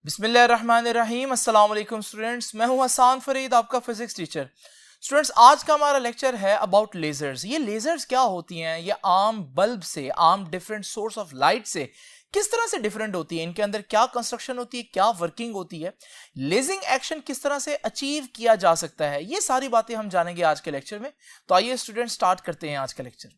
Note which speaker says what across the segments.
Speaker 1: बिस्मिल्लाहिर्रहमानिर्रहीम। अस्सलाम वालेकुम स्टूडेंट्स, मैं हूं हसन फरीद, आपका फिजिक्स टीचर। स्टूडेंट्स, आज का हमारा लेक्चर है अबाउट लेजर्स। ये लेजर्स क्या होती हैं? ये आम बल्ब से, आम डिफरेंट सोर्स ऑफ लाइट से किस तरह से डिफरेंट होती है, इनके अंदर क्या कंस्ट्रक्शन होती है, क्या वर्किंग होती है, लेजिंग एक्शन किस तरह से अचीव किया जा सकता है, ये सारी बातें हम जानेंगे आज के लेक्चर में। तो आइए स्टूडेंट्स, स्टार्ट करते हैं आज का लेक्चर।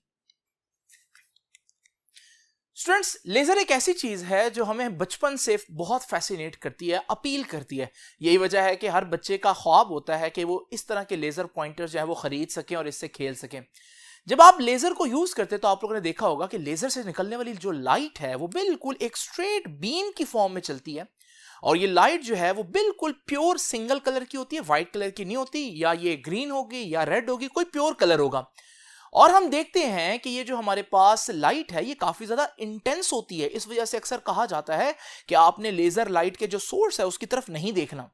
Speaker 1: स्टूडेंट्स, लेजर एक ऐसी चीज है जो हमें बचपन से बहुत फैसिनेट करती है, अपील करती है। यही वजह है कि हर बच्चे का ख्वाब होता है कि वो इस तरह के लेजर पॉइंटर जो है वो खरीद सकें और इससे खेल सकें। जब आप लेजर को यूज करते हैं तो आप लोगों ने देखा होगा कि लेजर से निकलने वाली जो लाइट है वो बिल्कुल एक स्ट्रेट बीम की फॉर्म में चलती है, और ये लाइट जो है वो बिल्कुल प्योर सिंगल कलर की होती है, व्हाइट कलर की नहीं होती, या ये ग्रीन होगी या रेड होगी, कोई प्योर कलर होगा। और हम देखते हैं कि ये जो हमारे पास लाइट है ये काफी ज्यादा इंटेंस होती है। इस वजह से अक्सर कहा जाता है कि आपने लेजर लाइट के जो सोर्स है उसकी तरफ नहीं देखना।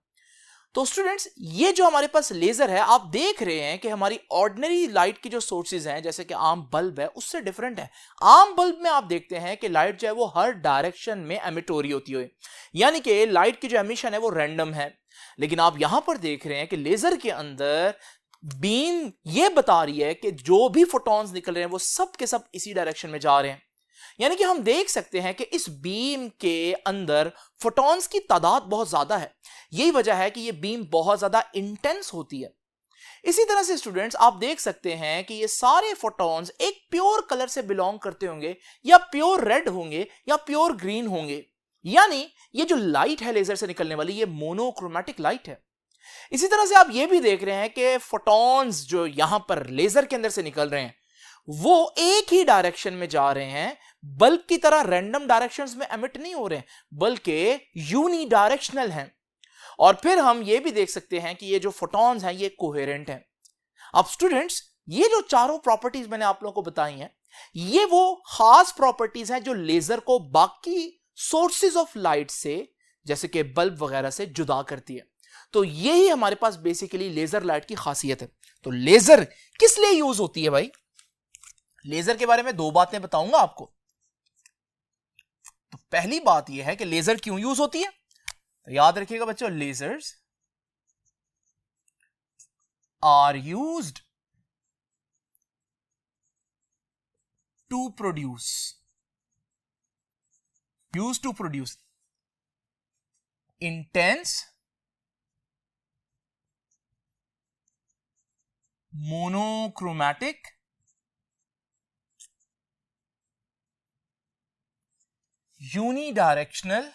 Speaker 1: तो स्टूडेंट्स, ये जो हमारे पास लेजर है, आप देख रहे हैं कि हमारी ऑर्डिनरी लाइट की जो सोर्सेज हैं, जैसे कि आम बल्ब है, उससे डिफरेंट है। आम बल्ब में आप देखते हैं कि लाइट जो है वो हर डायरेक्शन में एमिट हो रही होती है, यानी कि लाइट की जो एमिशन है वो रैंडम है। लेकिन आप यहां पर देख रहे हैं कि लेजर के अंदर बीम ये बता रही है कि जो भी फोटॉन्स निकल रहे हैं वो सब के सब इसी डायरेक्शन में जा रहे हैं। यानी कि हम देख सकते हैं कि इस बीम के अंदर फोटॉन्स की तादाद बहुत ज्यादा है। यही वजह है कि ये बीम बहुत ज्यादा इंटेंस होती है। इसी तरह से स्टूडेंट्स, आप देख सकते हैं कि ये सारे फोटॉन्स एक प्योर कलर से बिलोंग करते होंगे, या प्योर रेड होंगे या प्योर ग्रीन होंगे। यानी ये जो लाइट है लेजर से निकलने वाली, ये मोनोक्रोमैटिक लाइट है। इसी तरह से आप ये भी देख रहे हैं कि फोटॉन्स जो यहां पर लेजर के अंदर से निकल रहे हैं वो एक ही डायरेक्शन में जा रहे हैं, बल्ब की तरह रैंडम डायरेक्शंस में एमिट नहीं हो रहे हैं, बल्कि यूनी डायरेक्शनल हैं। और फिर हम ये भी देख सकते हैं कि ये जो फोटॉन्स हैं ये कोहेरेंट हैं। अब स्टूडेंट्स, ये जो चारों प्रॉपर्टीज मैंने आप लोगों को बताई हैं, ये वो खास प्रॉपर्टीज हैं जो लेजर को बाकी सोर्सेज ऑफ लाइट से, जैसे कि बल्ब वगैरह से जुदा करती है। तो यही हमारे पास बेसिकली लेजर लाइट की खासियत है। तो लेजर किस लिए यूज होती है भाई? लेजर के बारे में दो बातें बताऊंगा आपको। तो पहली बात यह है कि लेजर क्यों यूज होती है। तो याद रखिएगा बच्चों, lasers are used to produce intense monochromatic unidirectional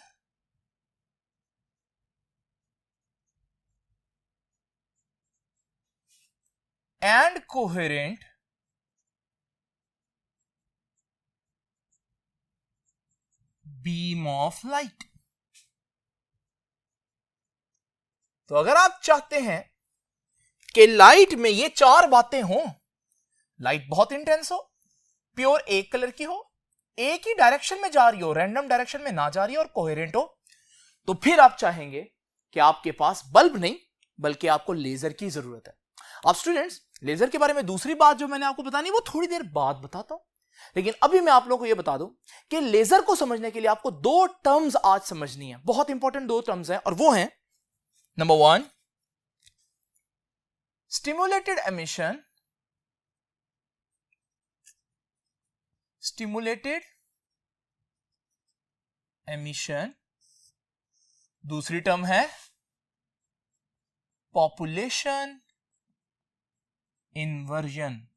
Speaker 1: and coherent beam of light. तो अगर आप चाहते हैं कि लाइट में ये चार बातें हों, लाइट बहुत इंटेंस हो, प्योर एक कलर की हो, एक ही डायरेक्शन में जा रही हो, रैंडम डायरेक्शन में ना जा रही हो, और कोहेरेंट हो, तो फिर आप चाहेंगे कि आपके पास बल्ब नहीं बल्कि आपको लेजर की जरूरत है। अब स्टूडेंट्स, लेजर के बारे में दूसरी बात जो मैंने आपको बतानी वो थोड़ी देर बाद बताता हूं, लेकिन अभी मैं आप लोगों को यह बता दूं कि लेजर को समझने के लिए आपको दो टर्म्स आज समझनी है, बहुत इंपॉर्टेंट दो टर्म्स हैं, और वो हैं नंबर वन, stimulated emission, दूसरी टर्म है पॉपुलेशन इन्वर्जन।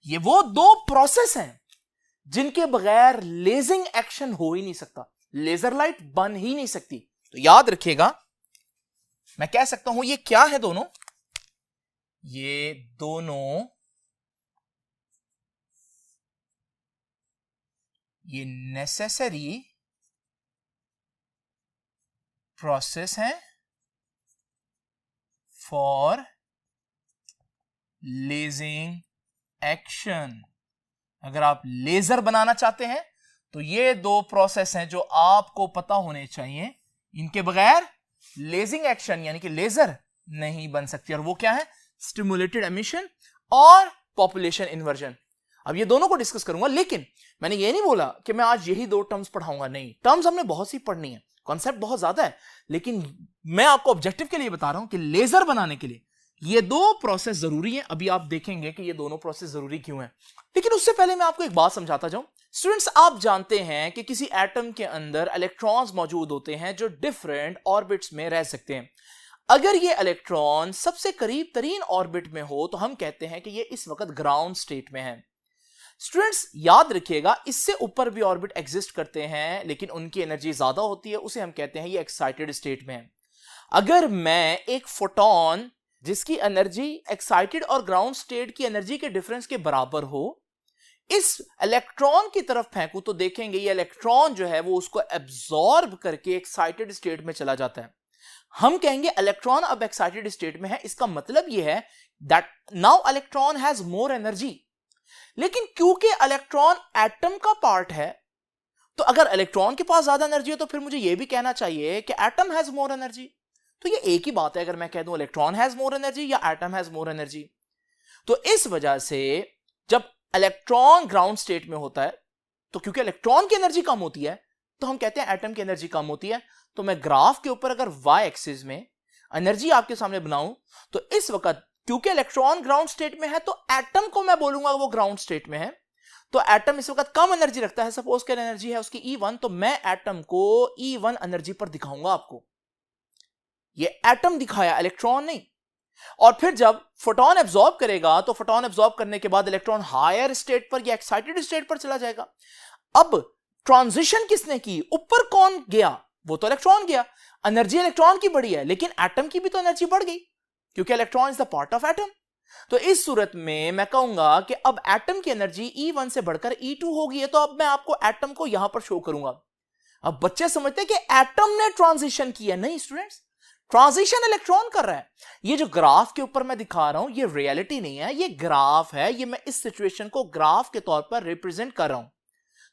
Speaker 1: ये वो दो प्रोसेस हैं जिनके बगैर लेजिंग एक्शन हो ही नहीं सकता, लेजर लाइट बन ही नहीं सकती। तो याद रखिएगा, मैं कह सकता हूं ये क्या है दोनों, ये दोनों ये नेसेसरी प्रोसेस हैं फॉर लेजिंग एक्शन। अगर आप लेजर बनाना चाहते हैं तो ये दो प्रोसेस हैं जो आपको पता होने चाहिए, इनके बगैर लेजिंग एक्शन यानी कि लेजर नहीं बन सकती। और वो क्या है? स्टिमुलेटेड एमिशन और पॉपुलेशन इन्वर्जन। अब ये दोनों को डिस्कस करूंगा, लेकिन मैंने ये नहीं बोला कि मैं आज यही 2 टर्म्स पढ़ाऊंगा, नहीं, टर्म्स हमने बहुत सी पढ़नी है, कॉन्सेप्ट बहुत ज्यादा है, लेकिन मैं आपको ऑब्जेक्टिव के लिए बता रहा हूं कि लेजर बनाने के लिए ये 2 प्रोसेस जरूरी है। अभी आप देखेंगे कि ये दोनों प्रोसेस जरूरी क्यों है, लेकिन उससे पहले मैं आपको एक बात समझाता जाऊं। स्टूडेंट्स, आप जानते हैं कि किसी एटम के अंदर इलेक्ट्रॉन्स मौजूद होते हैं जो डिफरेंट ऑर्बिट्स में रह सकते हैं। अगर ये इलेक्ट्रॉन सबसे करीब तरीन ऑर्बिट में हो तो हम कहते हैं कि ये इस वक्त ग्राउंड स्टेट में है। स्टूडेंट्स, याद रखिएगा, इससे ऊपर भी ऑर्बिट एग्जिस्ट करते हैं लेकिन उनकी एनर्जी ज्यादा होती है, उसे हम कहते हैं ये एक्साइटेड स्टेट में है। अगर मैं एक फोटोन जिसकी एनर्जी एक्साइटेड और ग्राउंड स्टेट की एनर्जी के डिफरेंस के बराबर हो, इस इलेक्ट्रॉन की तरफ फेंकूं तो देखेंगे ये इलेक्ट्रॉन जो है वो उसको एब्जॉर्ब करके एक्साइटेड स्टेट में चला जाता है। हम कहेंगे इलेक्ट्रॉन अब एक्साइटेड स्टेट में है, इसका मतलब यह है that now electron has more energy. लेकिन क्योंकि इलेक्ट्रॉन एटम का पार्ट है, तो अगर इलेक्ट्रॉन के पास ज्यादा एनर्जी हो तो फिर मुझे यह भी कहना चाहिए कि एटम हैज मोर एनर्जी। तो ये एक ही बात है अगर मैं कह दूं इलेक्ट्रॉन हैज मोर एनर्जी या एटम हैज मोर एनर्जी। तो इस वजह से जब इलेक्ट्रॉन ग्राउंड स्टेट में होता है तो क्योंकि इलेक्ट्रॉन की एनर्जी कम होती है तो हम कहते हैं एटम की एनर्जी कम होती है। तो मैं ग्राफ के ऊपर अगर वाई एक्सिस में एनर्जी आपके सामने बनाऊं तो इस वक्त क्योंकि इलेक्ट्रॉन ग्राउंड स्टेट में है तो एटम को मैं बोलूंगा वो ग्राउंड स्टेट में है, तो एटम इस वक्त कम एनर्जी रखता है। सपोज कि एनर्जी है उसकी E1, तो मैं एटम को E1 एनर्जी पर दिखाऊंगा आपको। ये एटम दिखाया, इलेक्ट्रॉन नहीं। और फिर जब फोटोन एब्जॉर्ब करेगा तो फोटोन एब्जॉर्ब करने के बाद इलेक्ट्रॉन हायर स्टेट पर या एक्साइटेड स्टेट पर चला जाएगा। अब ट्रांजिशन किसने की, ऊपर कौन गया, वो तो इलेक्ट्रॉन गया। एनर्जी इलेक्ट्रॉन की बढ़ी है लेकिन एटम की भी तो एनर्जी बढ़ गई क्योंकि electron is the part of atom. तो इस सूरत में मैं कहूंगा कि अब एटम की एनर्जी E1 से बढ़कर E2 हो गई है, तो अब मैं आपको एटम को यहां पर शो करूंगा। अब बच्चे समझते हैं कि एटम ने ट्रांजिशन किया, नहीं स्टूडेंट्स, ट्रांजिशन इलेक्ट्रॉन कर रहा है। ये जो ग्राफ के ऊपर मैं दिखा रहा हूं ये रियलिटी नहीं है, ये ग्राफ है, ये मैं इस सिचुएशन को ग्राफ के तौर पर रिप्रेजेंट कर रहा हूं।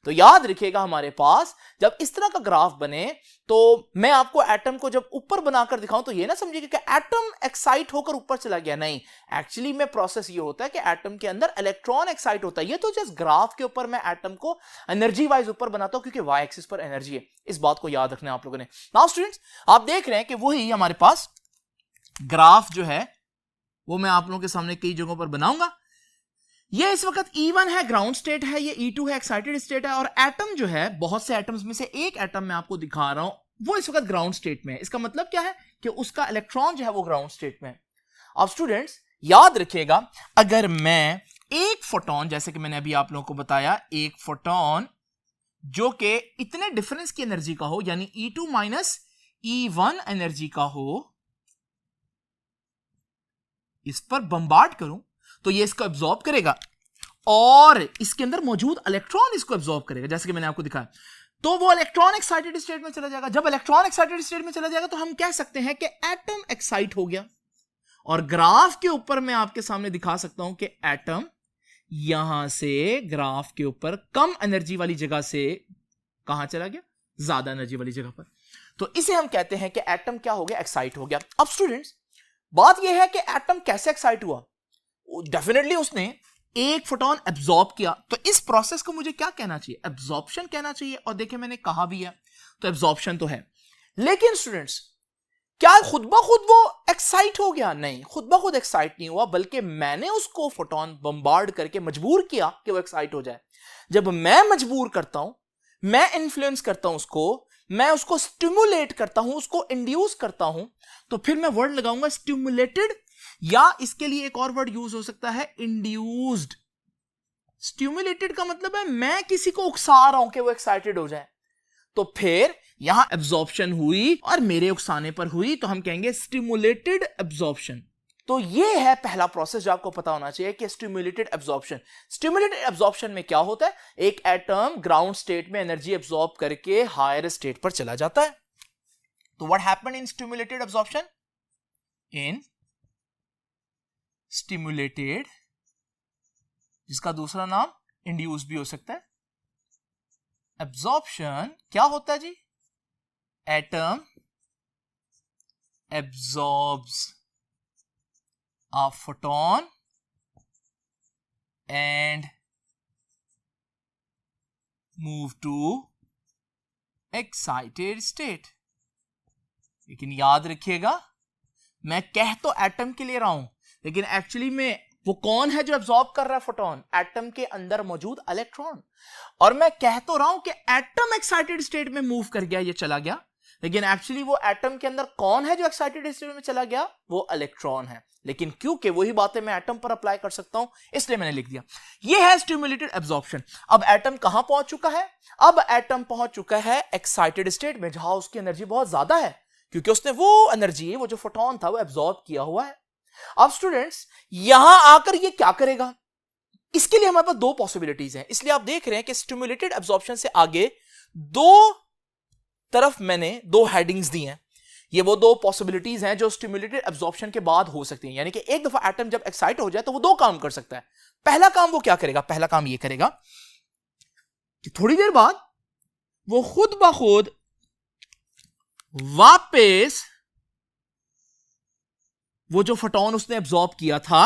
Speaker 1: तो याद रखिएगा हमारे पास जब इस तरह का ग्राफ बने तो मैं आपको एटम को जब ऊपर बनाकर दिखाऊं तो ये ना समझिएगा कि एटम एक्साइट होकर ऊपर चला गया, नहीं। एक्चुअली में प्रोसेस ये होता है कि एटम के अंदर इलेक्ट्रॉन एक्साइट होता है। ये तो जस्ट ग्राफ के ऊपर मैं एटम को एनर्जी वाइज ऊपर बनाता हूं क्योंकि वाई एक्सिस पर एनर्जी है। इस बात को याद रखना आप लोगों ने। नाउ स्टूडेंट्स, आप देख रहे हैं कि वही हमारे पास ग्राफ जो है वो मैं आप लोगों के सामने कई जगहों पर बनाऊंगा। ये इस वक्त E1 है, ग्राउंड स्टेट है, ये E2 है, एक्साइटेड स्टेट है, और एटम जो है बहुत से एटम्स में से एक एटम मैं आपको दिखा रहा हूं वो इस वक्त ग्राउंड स्टेट में है। इसका मतलब क्या है कि उसका इलेक्ट्रॉन जो है वो ग्राउंड स्टेट में है। अब स्टूडेंट्स याद रखिएगा, अगर मैं एक फोटोन, जैसे कि मैंने अभी आप लोगों को बताया, एक फोटोन जो कि इतने डिफरेंस की एनर्जी का हो यानी E2 माइनस E1 एनर्जी का हो, इस पर बम्बार्ड करूं तो ये इसको एब्जॉर्ब करेगा और इसके अंदर मौजूद इलेक्ट्रॉन इसको एब्जॉर्ब करेगा, जैसे कि मैंने आपको दिखाया। तो वो इलेक्ट्रॉन एक्साइटेड स्टेट में चला जाएगा। जब इलेक्ट्रॉन एक्साइटेड स्टेट में चला जाएगा तो हम कह सकते हैं कि एटम एक्साइट हो गया। और ग्राफ के ऊपर मैं आपके सामने दिखा सकता हूं कि एटम यहां से ग्राफ के ऊपर कम एनर्जी वाली जगह से कहां चला गया, ज्यादा एनर्जी वाली जगह पर। तो इसे हम कहते हैं कि एटम क्या हो गया, एक्साइट हो गया। अब स्टूडेंट्स बात यह है कि एटम कैसे एक्साइट हुआ। डेफिनेटली उसने एक फोटोन एब्जॉर्ब किया, तो इस प्रोसेस को मुझे क्या कहना चाहिए, एब्जॉर्प्शन कहना चाहिए। और देखिए मैंने कहा भी है, तो एब्जॉर्प्शन तो है। लेकिन स्टूडेंट्स क्या खुद ब खुद वो एक्साइट हो गया, नहीं, खुद ब खुद एक्साइट नहीं हुआ, बल्कि मैंने उसको फोटोन बम्बार्ड करके मजबूर किया कि वो एक्साइट हो जाए। जब मैं मजबूर करता हूं, मैं इन्फ्लुएंस करता हूं उसको, मैं उसको स्टिमुलेट करता हूं, उसको इंड्यूस करता हूं, तो फिर मैं वर्ड लगाऊंगा स्टिमुलेटेड, या इसके लिए एक और वर्ड यूज हो सकता है इंड्यूस्ड। स्टिमुलेटेड का मतलब है मैं किसी को उकसा रहा हूं कि वो एक्साइटेड हो जाए, तो फिर यहां एब्जॉर्प्शन हुई और मेरे उकसाने पर हुई, तो हम कहेंगे स्टिमुलेटेड एब्जॉर्प्शन। तो ये है पहला प्रोसेस जो आपको पता होना चाहिए कि स्टिमुलेटेड एब्जॉर्प्शन। स्टिमुलेटेड एब्जॉर्प्शन में क्या होता है, एक एटम ग्राउंड स्टेट में एनर्जी एब्जॉर्ब करके हायर स्टेट पर चला जाता है। तो what happened in stimulated absorption, in stimulated, जिसका दूसरा नाम इंड्यूस भी हो सकता है, एब्जॉर्प्शन क्या होता है जी, atom absorbs a photon and move to excited state. लेकिन याद रखिएगा, मैं कह तो एटम के लिए रहा हूं, लेकिन एक्चुअली में वो कौन है जो एब्जॉर्ब कर रहा है फोटोन? एटम के अंदर मौजूद इलेक्ट्रॉन। और मैं कह तो रहा हूं कि एटम एक्साइटेड स्टेट में मूव कर गया, ये चला गया, लेकिन एक्चुअली वो एटम के अंदर कौन है जो एक्साइटेड स्टेट में चला गया? वो इलेक्ट्रॉन है। लेकिन क्योंकि वही बातें मैं एटम पर अप्लाई कर सकता हूं, इसलिए मैंने लिख दिया। ये है स्टिमुलेटेड एब्जॉर्प्शन। अब एटम कहां पहुंच चुका है? अब एटम पहुंच चुका है एक्साइटेड स्टेट में, जहां उसकी एनर्जी बहुत ज्यादा है, क्योंकि उसने वो एनर्जी, वो जो फोटोन था, वो एब्जॉर्ब किया हुआ है। अब स्टूडेंट्स, यहां आकर ये क्या करेगा? इसके लिए हमारे पास दो पॉसिबिलिटीज हैं। इसलिए आप देख रहे हैं कि स्टिमुलेटेड एब्जॉर्प्शन से आगे दो तरफ मैंने दो हेडिंग्स दी हैं। ये वो दो पॉसिबिलिटीज हैं जो स्टिमुलेटेड एब्जॉर्प्शन के बाद हो सकती हैं। यानी कि एक दफा एटम जब एक्साइट हो जाए तो वो दो काम कर सकता है। पहला काम वो क्या करेगा? पहला काम ये करेगा कि थोड़ी देर बाद वो खुद ब खुद वापस वो जो फोटोन उसने एब्जॉर्ब किया था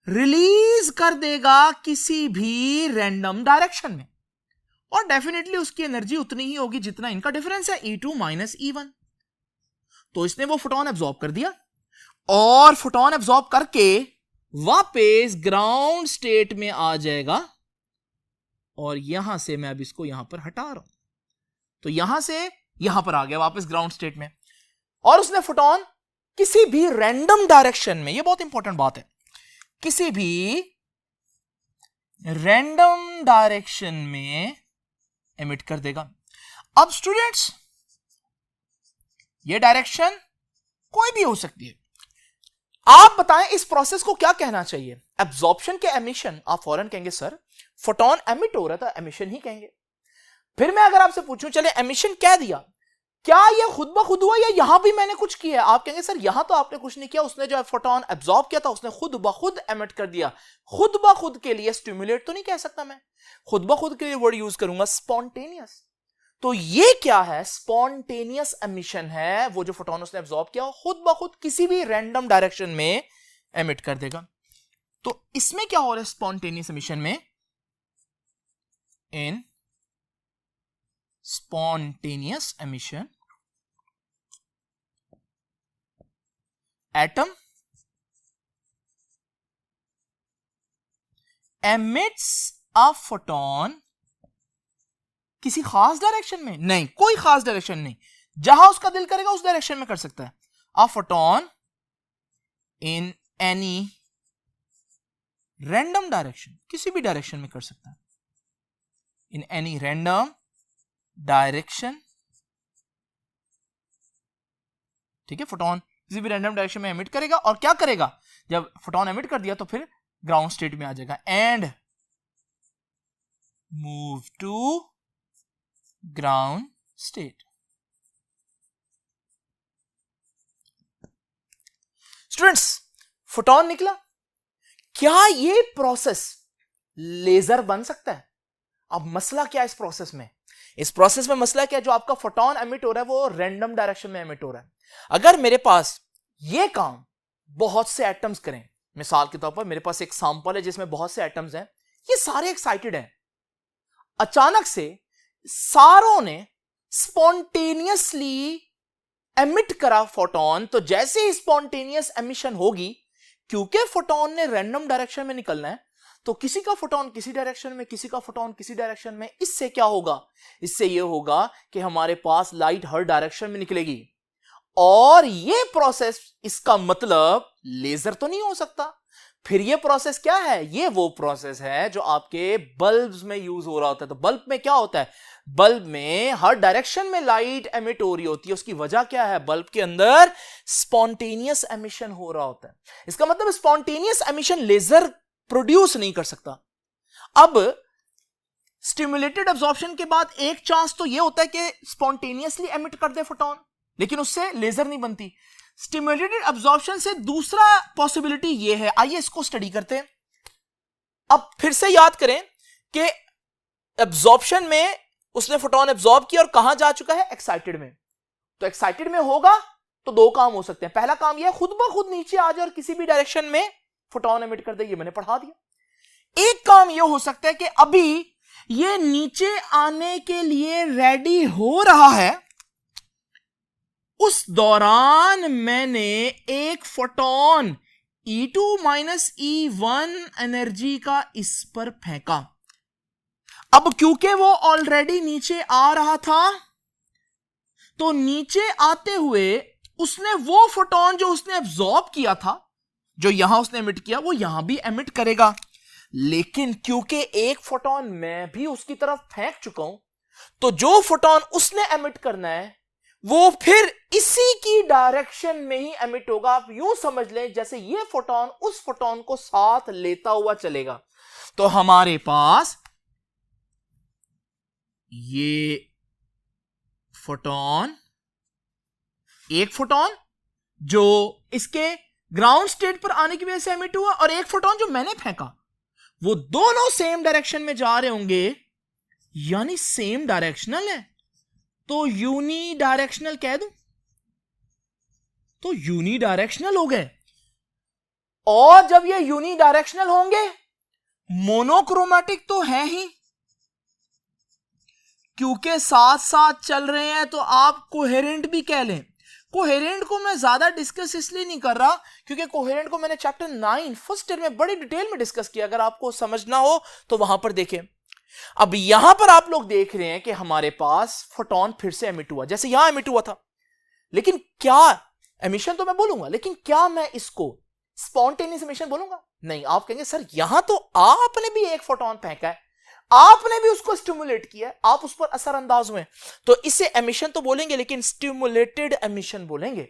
Speaker 1: रिलीज कर देगा किसी भी रैंडम डायरेक्शन में, और डेफिनेटली उसकी एनर्जी उतनी ही होगी जितना इनका डिफरेंस है, E2 माइनस E1। तो इसने वो फोटोन एब्जॉर्ब कर दिया, और फोटोन एब्जॉर्ब करके वापस ग्राउंड स्टेट में आ जाएगा, और यहां से मैं अब इसको यहां पर हटा रहा हूं, तो यहां से यहां पर आ गया वापस ग्राउंड स्टेट में। और उसने फोटोन किसी भी रैंडम डायरेक्शन में, यह बहुत इंपॉर्टेंट बात है, किसी भी रैंडम डायरेक्शन में एमिट कर देगा। अब स्टूडेंट्स, यह डायरेक्शन कोई भी हो सकती है। आप बताएं इस प्रोसेस को क्या कहना चाहिए? एब्जॉर्प्शन के एमिशन। आप फौरन कहेंगे सर फोटोन एमिट हो रहा था, एमिशन ही कहेंगे। फिर मैं अगर आपसे पूछूं, चले एमिशन कह दिया, क्या यह खुद ब खुद हुआ या यहां भी मैंने कुछ किया है? आप कहेंगे सर यहां तो आपने कुछ नहीं किया, उसने जो फोटोन एब्जॉर्ब किया था उसने खुद ब खुद एमिट कर दिया। खुद ब खुद के लिए स्टिमुलेट तो नहीं कह सकता मैं, खुद ब खुद के लिए वर्ड यूज करूंगा स्पॉन्टेनियस। तो ये क्या है? स्पॉन्टेनियस एमिशन है। वो जो फोटोन उसने एब्जॉर्ब किया खुद ब खुद किसी भी रैंडम डायरेक्शन में एमिट कर देगा। तो इसमें क्या हो रहा है स्पॉन्टेनियस एमिशन में? इन spontaneous emission, atom emits a photon किसी खास डायरेक्शन में? नहीं, कोई खास डायरेक्शन नहीं, जहां उसका दिल करेगा उस डायरेक्शन में कर सकता है। a photon in any random direction, किसी भी डायरेक्शन में कर सकता है। in any random डायरेक्शन, ठीक है। फोटोन किसी भी रैंडम डायरेक्शन में एमिट करेगा, और क्या करेगा? जब फोटोन एमिट कर दिया तो फिर ग्राउंड स्टेट में आ जाएगा and move to ground state. Students, photon निकला, क्या ये प्रोसेस लेजर बन सकता है? अब मसला क्या है इस प्रोसेस में? इस प्रोसेस में मसला क्या है? जो आपका फोटोन एमिट हो रहा है वो रैंडम डायरेक्शन में एमिट हो रहा है। अगर मेरे पास ये काम बहुत से एटम्स करें, मिसाल के तौर पर मेरे पास एक सैंपल है जिसमें बहुत से एटम्स हैं, ये सारे एक्साइटेड हैं, अचानक से सारों ने स्पॉन्टेनियसली एमिट करा फोटोन, तो जैसे ही स्पॉन्टेनियस एमिशन होगी, क्योंकि फोटोन ने रैंडम डायरेक्शन में निकलना है, तो किसी का फोटोन किसी डायरेक्शन में, किसी का फोटोन किसी डायरेक्शन में। इससे क्या होगा? इससे यह होगा कि हमारे पास लाइट हर डायरेक्शन में निकलेगी, और यह प्रोसेस, इसका मतलब लेजर तो नहीं हो सकता। फिर यह प्रोसेस क्या है? यह वो प्रोसेस है जो आपके बल्ब्स में यूज हो रहा होता है। तो बल्ब में क्या होता है? बल्ब में हर डायरेक्शन में लाइट एमिट हो रही होती है। उसकी वजह क्या है? बल्ब के अंदर स्पॉन्टेनियस एमिशन हो रहा होता है। इसका मतलब स्पॉन्टेनियस एमिशन लेजर प्रोड्यूस नहीं कर सकता। अब स्टिमुलेटेड एब्जॉर्प्शन के बाद एक चांस तो यह होता है कि स्पॉन्टेनियसली एमिट कर दे फोटोन, लेकिन उससे लेजर नहीं बनती। स्टिमुलेटेड एब्जॉर्प्शन से दूसरा पॉसिबिलिटी यह है, आइए इसको स्टडी करते हैं। अब फिर से याद करें कि एब्जॉर्प्शन में उसने फोटोन एब्जॉर्ब किया और कहां जा चुका है? एक्साइटेड में। तो एक्साइटेड में होगा तो दो काम हो सकते हैं। पहला काम यह खुद ब खुद नीचे आ जाए और किसी भी डायरेक्शन में फोटोन एमिट कर दे, ये मैंने पढ़ा दिया। एक काम यह हो सकता है कि अभी ये नीचे आने के लिए रेडी हो रहा है, उस दौरान मैंने एक photon E2 minus E1 energy का इस पर फेंका। अब क्योंकि वो ऑलरेडी नीचे आ रहा था, तो नीचे आते हुए उसने वो फोटोन जो उसने एब्जॉर्ब किया था, जो यहां उसने एमिट किया, वो यहां भी एमिट करेगा। लेकिन क्योंकि एक फोटोन मैं भी उसकी तरफ फेंक चुका हूं, तो जो फोटोन उसने एमिट करना है वो फिर इसी की डायरेक्शन में ही एमिट होगा। आप यूं समझ लें जैसे ये फोटोन उस फोटोन को साथ लेता हुआ चलेगा। तो हमारे पास ये फोटोन, एक फोटोन जो इसके ग्राउंड स्टेट पर आने की वजह से एमिट हुआ, और एक फोटोन जो मैंने फेंका, वो दोनों सेम डायरेक्शन में जा रहे होंगे, यानी सेम डायरेक्शनल है। तो यूनी डायरेक्शनल कह दूं तो यूनी डायरेक्शनल हो गए। और जब ये यूनी डायरेक्शनल होंगे, मोनोक्रोमैटिक तो है ही, क्योंकि साथ साथ चल रहे हैं, तो आप कोहेरेंट भी कह लें। कोहेरेंट को मैं ज्यादा डिस्कस इसलिए नहीं कर रहा क्योंकि कोहेरेंट को मैंने चैप्टर 9 फर्स्ट ईयर में बड़ी डिटेल में डिस्कस किया। अगर आपको समझना हो तो वहां पर देखें। अब यहां पर आप लोग देख रहे हैं कि हमारे पास फोटोन फिर से एमिट हुआ, जैसे यहां एमिट हुआ था। लेकिन क्या एमिशन तो मैं बोलूंगा, लेकिन क्या मैं इसको स्पॉन्टेनियस एमिशन बोलूंगा? नहीं। आप कहेंगे सर यहां तो आपने भी एक फोटोन फेंका है, आपने भी उसको स्टिमुलेट किया है, आप उस पर असरअंदाज हुए, तो इसे एमिशन तो बोलेंगे लेकिन स्टिमुलेटेड एमिशन बोलेंगे।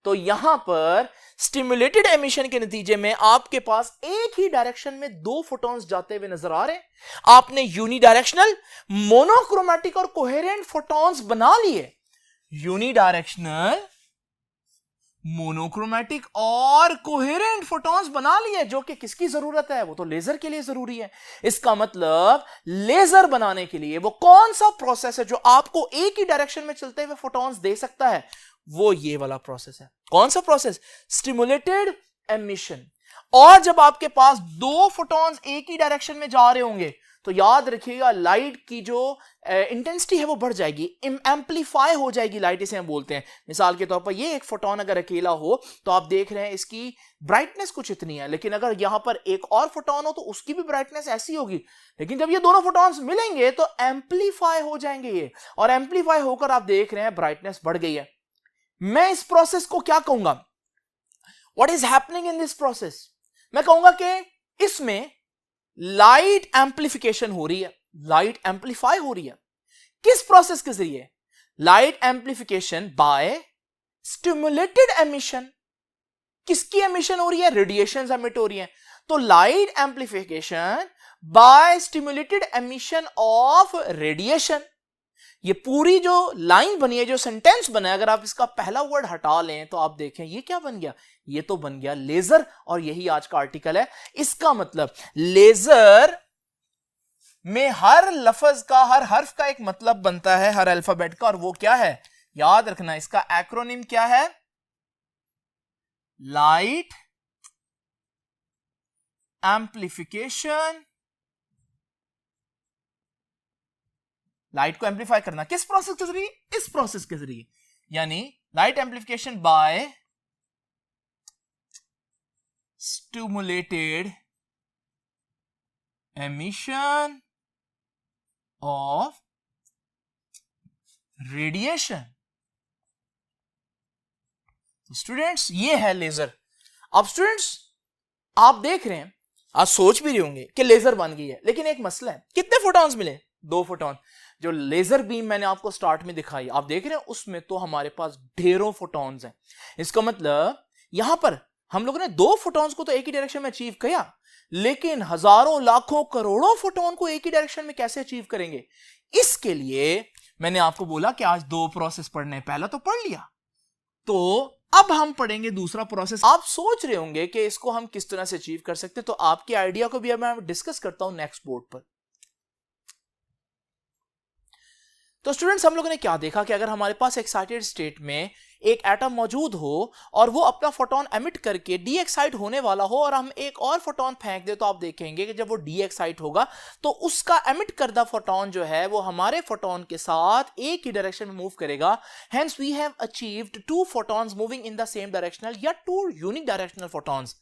Speaker 1: तो यहां पर स्टिमुलेटेड एमिशन के नतीजे में आपके पास एक ही डायरेक्शन में दो फोटॉन्स जाते हुए नजर आ रहे हैं। आपने यूनिडायरेक्शनल, मोनोक्रोमैटिक और कोहेरेंट फोटॉन्स बना लिए। यूनिडायरेक्शनल, मोनोक्रोमैटिक और कोहेरेंट फोटॉन्स बना लिए, जो कि किसकी जरूरत है? वो तो लेजर के लिए जरूरी है। इसका मतलब लेजर बनाने के लिए वो कौन सा प्रोसेस है जो आपको एक ही डायरेक्शन में चलते हुए फोटॉन्स दे सकता है? वो ये वाला प्रोसेस है। कौन सा प्रोसेस? Stimulated emission. और जब आपके पास दो फोटॉन्स एक ही डायरेक्शन में जा रहे होंगे तो याद रखिएगा लाइट की जो इंटेंसिटी है वो बढ़ जाएगी, एम्पलीफाई हो जाएगी लाइट, इसे हम बोलते हैं। मिसाल के तौर पर ये एक फोटोन अगर अकेला हो तो आप देख रहे हैं इसकी ब्राइटनेस कुछ इतनी है, लेकिन अगर यहां पर एक और फोटोन हो तो उसकी भी ब्राइटनेस ऐसी होगी। लेकिन जब ये दोनों फोटॉन्स मिलेंगे तो एम्पलीफाई हो जाएंगे ये, और एम्पलीफाई होकर आप देख रहे हैं ब्राइटनेस बढ़ गई है। मैं इस प्रोसेस को क्या कहूंगा? What is happening in this process? मैं कहूंगा कि इसमें लाइट एम्पलीफिकेशन हो रही है, लाइट एम्पलीफाई हो रही है। किस प्रोसेस के जरिए? Light amplification by stimulated emission. किसकी एमिशन हो रही है? रेडिएशंस एमिट हो रही हैं। तो light amplification by stimulated emission of radiation. ये पूरी जो लाइन बनी है, जो सेंटेंस बना है, अगर आप इसका पहला वर्ड हटा लें तो आप देखें ये क्या बन गया? ये तो बन गया लेजर, और यही आज का आर्टिकल है। इसका मतलब लेजर में हर लफ्ज का, हर हर्फ का एक मतलब बनता है, हर अल्फाबेट का, और वो क्या है? याद रखना, इसका एक्रोनिम क्या है? Light amplification. लाइट को एम्पलीफाई करना किस प्रोसेस के जरिए? इस प्रोसेस के जरिए, यानी light amplification by stimulated emission of radiation. तो स्टूडेंट्स ये है लेजर। अब स्टूडेंट्स आप देख रहे हैं, आप सोच भी रहे होंगे कि लेजर बन गई है, लेकिन एक मसला है। कितने फोटॉन्स मिले? 2 फोटॉन। जो लेजर बीम मैंने आपको स्टार्ट में दिखाई, आप देख रहे हैं उसमें तो हमारे पास ढेरों फोटॉन्स हैं। इसका मतलब यहां पर हम लोगों ने 2 फोटॉन्स को तो एक ही डायरेक्शन में अचीव किया, लेकिन हजारों, लाखों, करोड़ों फोटॉन को एक ही डायरेक्शन में कैसे अचीव करेंगे? इसके लिए मैंने आपको बोला कि आज 2 प्रोसेस पढ़ने, पहला तो पढ़ लिया, तो अब हम पढ़ेंगे दूसरा प्रोसेस। आप सोच रहे होंगे कि इसको हम किस तरह से अचीव कर सकते हैं, तो आपके आइडिया को भी अब मैं डिस्कस करता हूं नेक्स्ट बोर्ड पर। तो स्टूडेंट्स हम लोगों ने क्या देखा कि अगर हमारे पास एक्साइटेड स्टेट में एक एटम मौजूद हो और वो अपना फोटोन एमिट करके डी एक्साइट होने वाला हो और हम एक और फोटोन फेंक दे, तो आप देखेंगे कि जब वो डी एक्साइट होगा तो उसका एमिट करदा फोटोन जो है वो हमारे फोटोन के साथ एक ही डायरेक्शन में मूव करेगा। Hence we have achieved two photons moving in the same directional या टू यूनिक डायरेक्शनल फोटोन्स।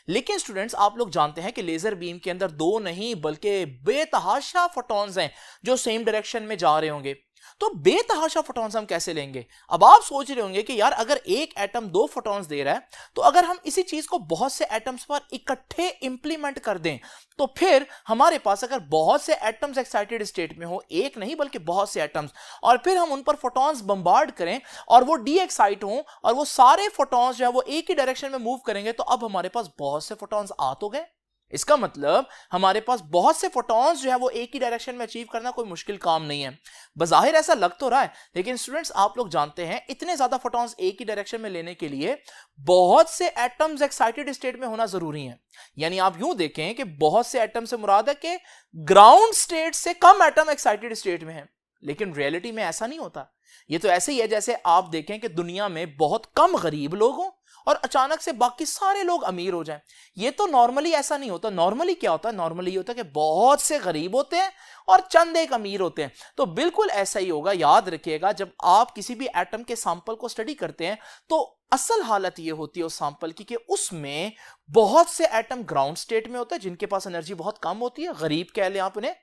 Speaker 1: लेकिन स्टूडेंट्स आप लोग जानते हैं कि लेजर बीम के अंदर दो नहीं बल्कि बेतहाशा फोटॉन्स हैं जो सेम डायरेक्शन में जा रहे होंगे। तो बेतहाशा फोटॉन्स हम कैसे लेंगे? अब आप सोच रहे होंगे कि यार अगर एक एटम दो फोटॉन्स दे रहा है तो अगर हम इसी चीज को बहुत से एटम्स पर इकट्ठे इंप्लीमेंट कर दें तो फिर हमारे पास अगर बहुत से एटम्स एक्साइटेड स्टेट में हो, एक नहीं बल्कि बहुत से एटम्स, और फिर हम उन पर फोटॉन्स बम्बार्ड करें और वो डी एक्साइट हो और वो सारे फोटॉन्स जो है वो एक ही डायरेक्शन में मूव करेंगे, तो अब हमारे पास बहुत से फोटॉन्स आ तो गए। इसका मतलब हमारे पास बहुत से फोटॉन्स जो है वो एक ही डायरेक्शन में अचीव करना कोई मुश्किल काम नहीं है। बज़ाहिर ऐसा लग तो रहा है, लेकिन स्टूडेंट्स आप लोग जानते हैं इतने ज्यादा फोटॉन्स एक ही डायरेक्शन में लेने के लिए बहुत से एटम्स एक्साइटेड स्टेट में होना जरूरी है। यानी आप यूं देखें कि बहुत से एटम से मुराद है कि ग्राउंड स्टेट से कम एटम एक्साइटेड स्टेट में है, लेकिन रियलिटी में ऐसा नहीं होता। ये तो ऐसे ही है जैसे आप देखें कि दुनिया में बहुत कम गरीब लोग हों और अचानक से बाकी सारे लोग अमीर हो जाएं। ये तो नॉर्मली ऐसा नहीं होता। नॉर्मली क्या होता है? नॉर्मली होता है कि बहुत से गरीब होते हैं और चंद एक अमीर होते हैं। तो बिल्कुल ऐसा ही होगा। याद रखिएगा, जब आप किसी भी एटम के सैंपल को स्टडी करते हैं तो असल हालत ये होती है उस सैंपल की कि उसमें बहुत से एटम ग्राउंड स्टेट में होते हैं जिनके पास एनर्जी बहुत कम होती है, गरीब कह लें आप उन्हें,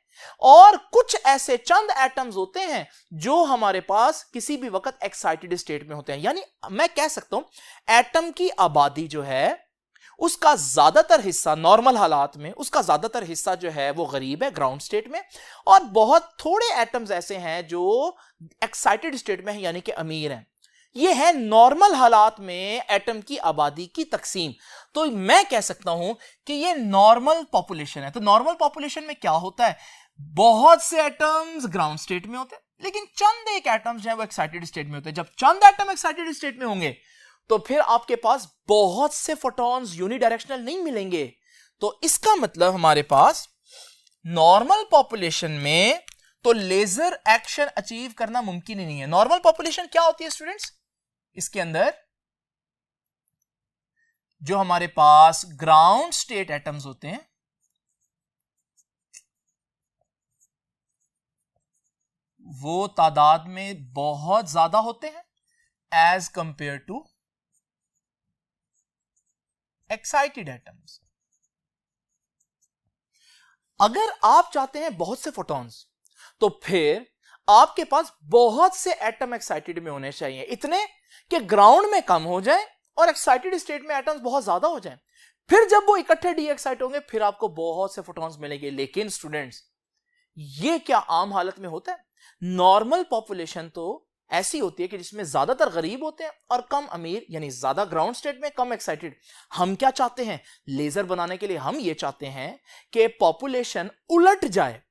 Speaker 1: और कुछ ऐसे चंद एटम्स होते हैं जो हमारे पास किसी भी वक्त एक्साइटेड स्टेट में होते हैं। यानी मैं कह सकता हूं एटम की आबादी जो है उसका ज्यादातर हिस्सा नॉर्मल हालात में, उसका ज्यादातर हिस्सा जो है वो गरीब है, ग्राउंड स्टेट में, और बहुत थोड़े एटम्स ऐसे हैं जो एक्साइटेड स्टेट में हैं यानी कि अमीर हैं। ये है नॉर्मल हालात में एटम की आबादी की तकसीम। तो मैं कह सकता हूं कि ये नॉर्मल पॉपुलेशन है। तो नॉर्मल पॉपुलेशन में क्या होता है? बहुत से एटम्स ग्राउंड स्टेट में होते हैं लेकिन चंद एक एटम्स जो है वो एक्साइटेड स्टेट में होते हैं। जब चंद एटम एक्साइटेड स्टेट में होंगे तो फिर आपके पास बहुत से फोटॉन्स यूनिडायरेक्शनल नहीं मिलेंगे। तो इसका मतलब हमारे पास नॉर्मल पॉपुलेशन में तो लेजर एक्शन अचीव करना मुमकिन ही नहीं है। नॉर्मल पॉपुलेशन क्या होती है स्टूडेंट्स? इसके अंदर जो हमारे पास ग्राउंड स्टेट एटम्स होते हैं वो तादाद में बहुत ज्यादा होते हैं as compare to excited atoms. अगर आप चाहते हैं बहुत से फोटॉन्स तो फिर आपके पास बहुत से एटम एक्साइटेड में होने चाहिए, इतने कि ग्राउंड में कम हो जाए और एक्साइटेड स्टेट में एटम्स बहुत ज्यादा हो जाएं। फिर जब वो इकट्ठे डी एक्साइट होंगे फिर आपको बहुत से फोटॉन्स मिलेंगे। लेकिन स्टूडेंट्स ये क्या आम हालत में होता है? नॉर्मल पॉपुलेशन तो ऐसी होती है कि जिसमें ज्यादातर गरीब होते हैं और कम अमीर, यानी ज्यादा ग्राउंड स्टेट में कम एक्साइटेड। हम क्या चाहते हैं लेजर बनाने के लिए? हम ये चाहते हैं कि पॉपुलेशन उलट जाए,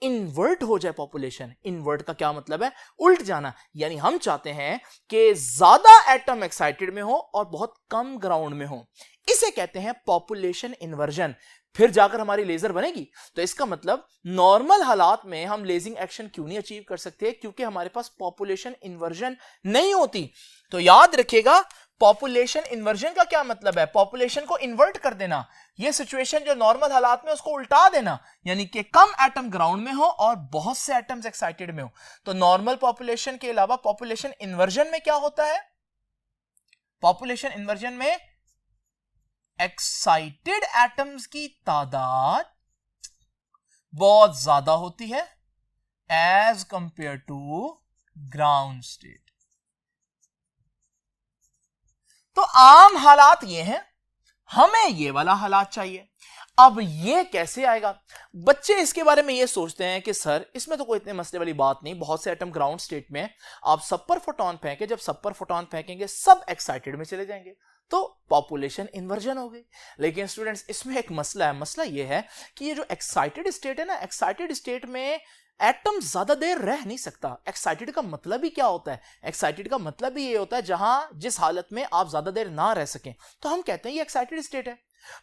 Speaker 1: इन्वर्ट हो जाए पॉपुलेशन। इन्वर्ट का क्या मतलब है? उल्ट जाना। यानी हम चाहते हैं कि ज्यादा एटम एक्साइटेड में हो और बहुत कम ग्राउंड में हो। इसे कहते हैं पॉपुलेशन इन्वर्जन। फिर जाकर हमारी लेजर बनेगी। तो इसका मतलब नॉर्मल हालात में हम लेजिंग एक्शन क्यों नहीं अचीव कर सकते? क्योंकि हमारे पास पॉपुलेशन इन्वर्जन नहीं होती। तो याद रखिएगा पॉपुलेशन इन्वर्जन का क्या मतलब है? पॉपुलेशन को इन्वर्ट कर देना। यह सिचुएशन जो नॉर्मल हालात में उसको उल्टा देना, यानी कि कम एटम ग्राउंड में हो और बहुत से एटम्स एक्साइटेड में हो। तो नॉर्मल पॉपुलेशन के अलावा पॉपुलेशन इन्वर्जन में क्या होता है? पॉपुलेशन इन्वर्जन में एक्साइटेड एटम्स की तादाद बहुत ज्यादा होती है as compare to ground state. तो आम हालात ये हैं, हमें ये वाला हालात चाहिए। अब ये कैसे आएगा? बच्चे इसके बारे में ये सोचते हैं कि सर इसमें तो कोई इतने मसले वाली बात नहीं, बहुत से एटम ग्राउंड स्टेट में, आप सब पर फोटॉन फेंके, जब सब पर फोटॉन फेंकेंगे सब एक्साइटेड में चले जाएंगे तो पॉपुलेशन इन्वर्जन हो गई। लेकिन स्टूडेंट्स इसमें एक मसला है। मसला ये है कि ये जो एक्साइटेड स्टेट है ना, एक्साइटेड स्टेट में एटम ज्यादा देर रह नहीं सकता। एक्साइटेड का मतलब ही क्या होता है? एक्साइटेड का मतलब ही ये होता है जहां जिस हालत में आप ज्यादा देर ना रह सकें, तो हम कहते हैं ये एक्साइटेड स्टेट है।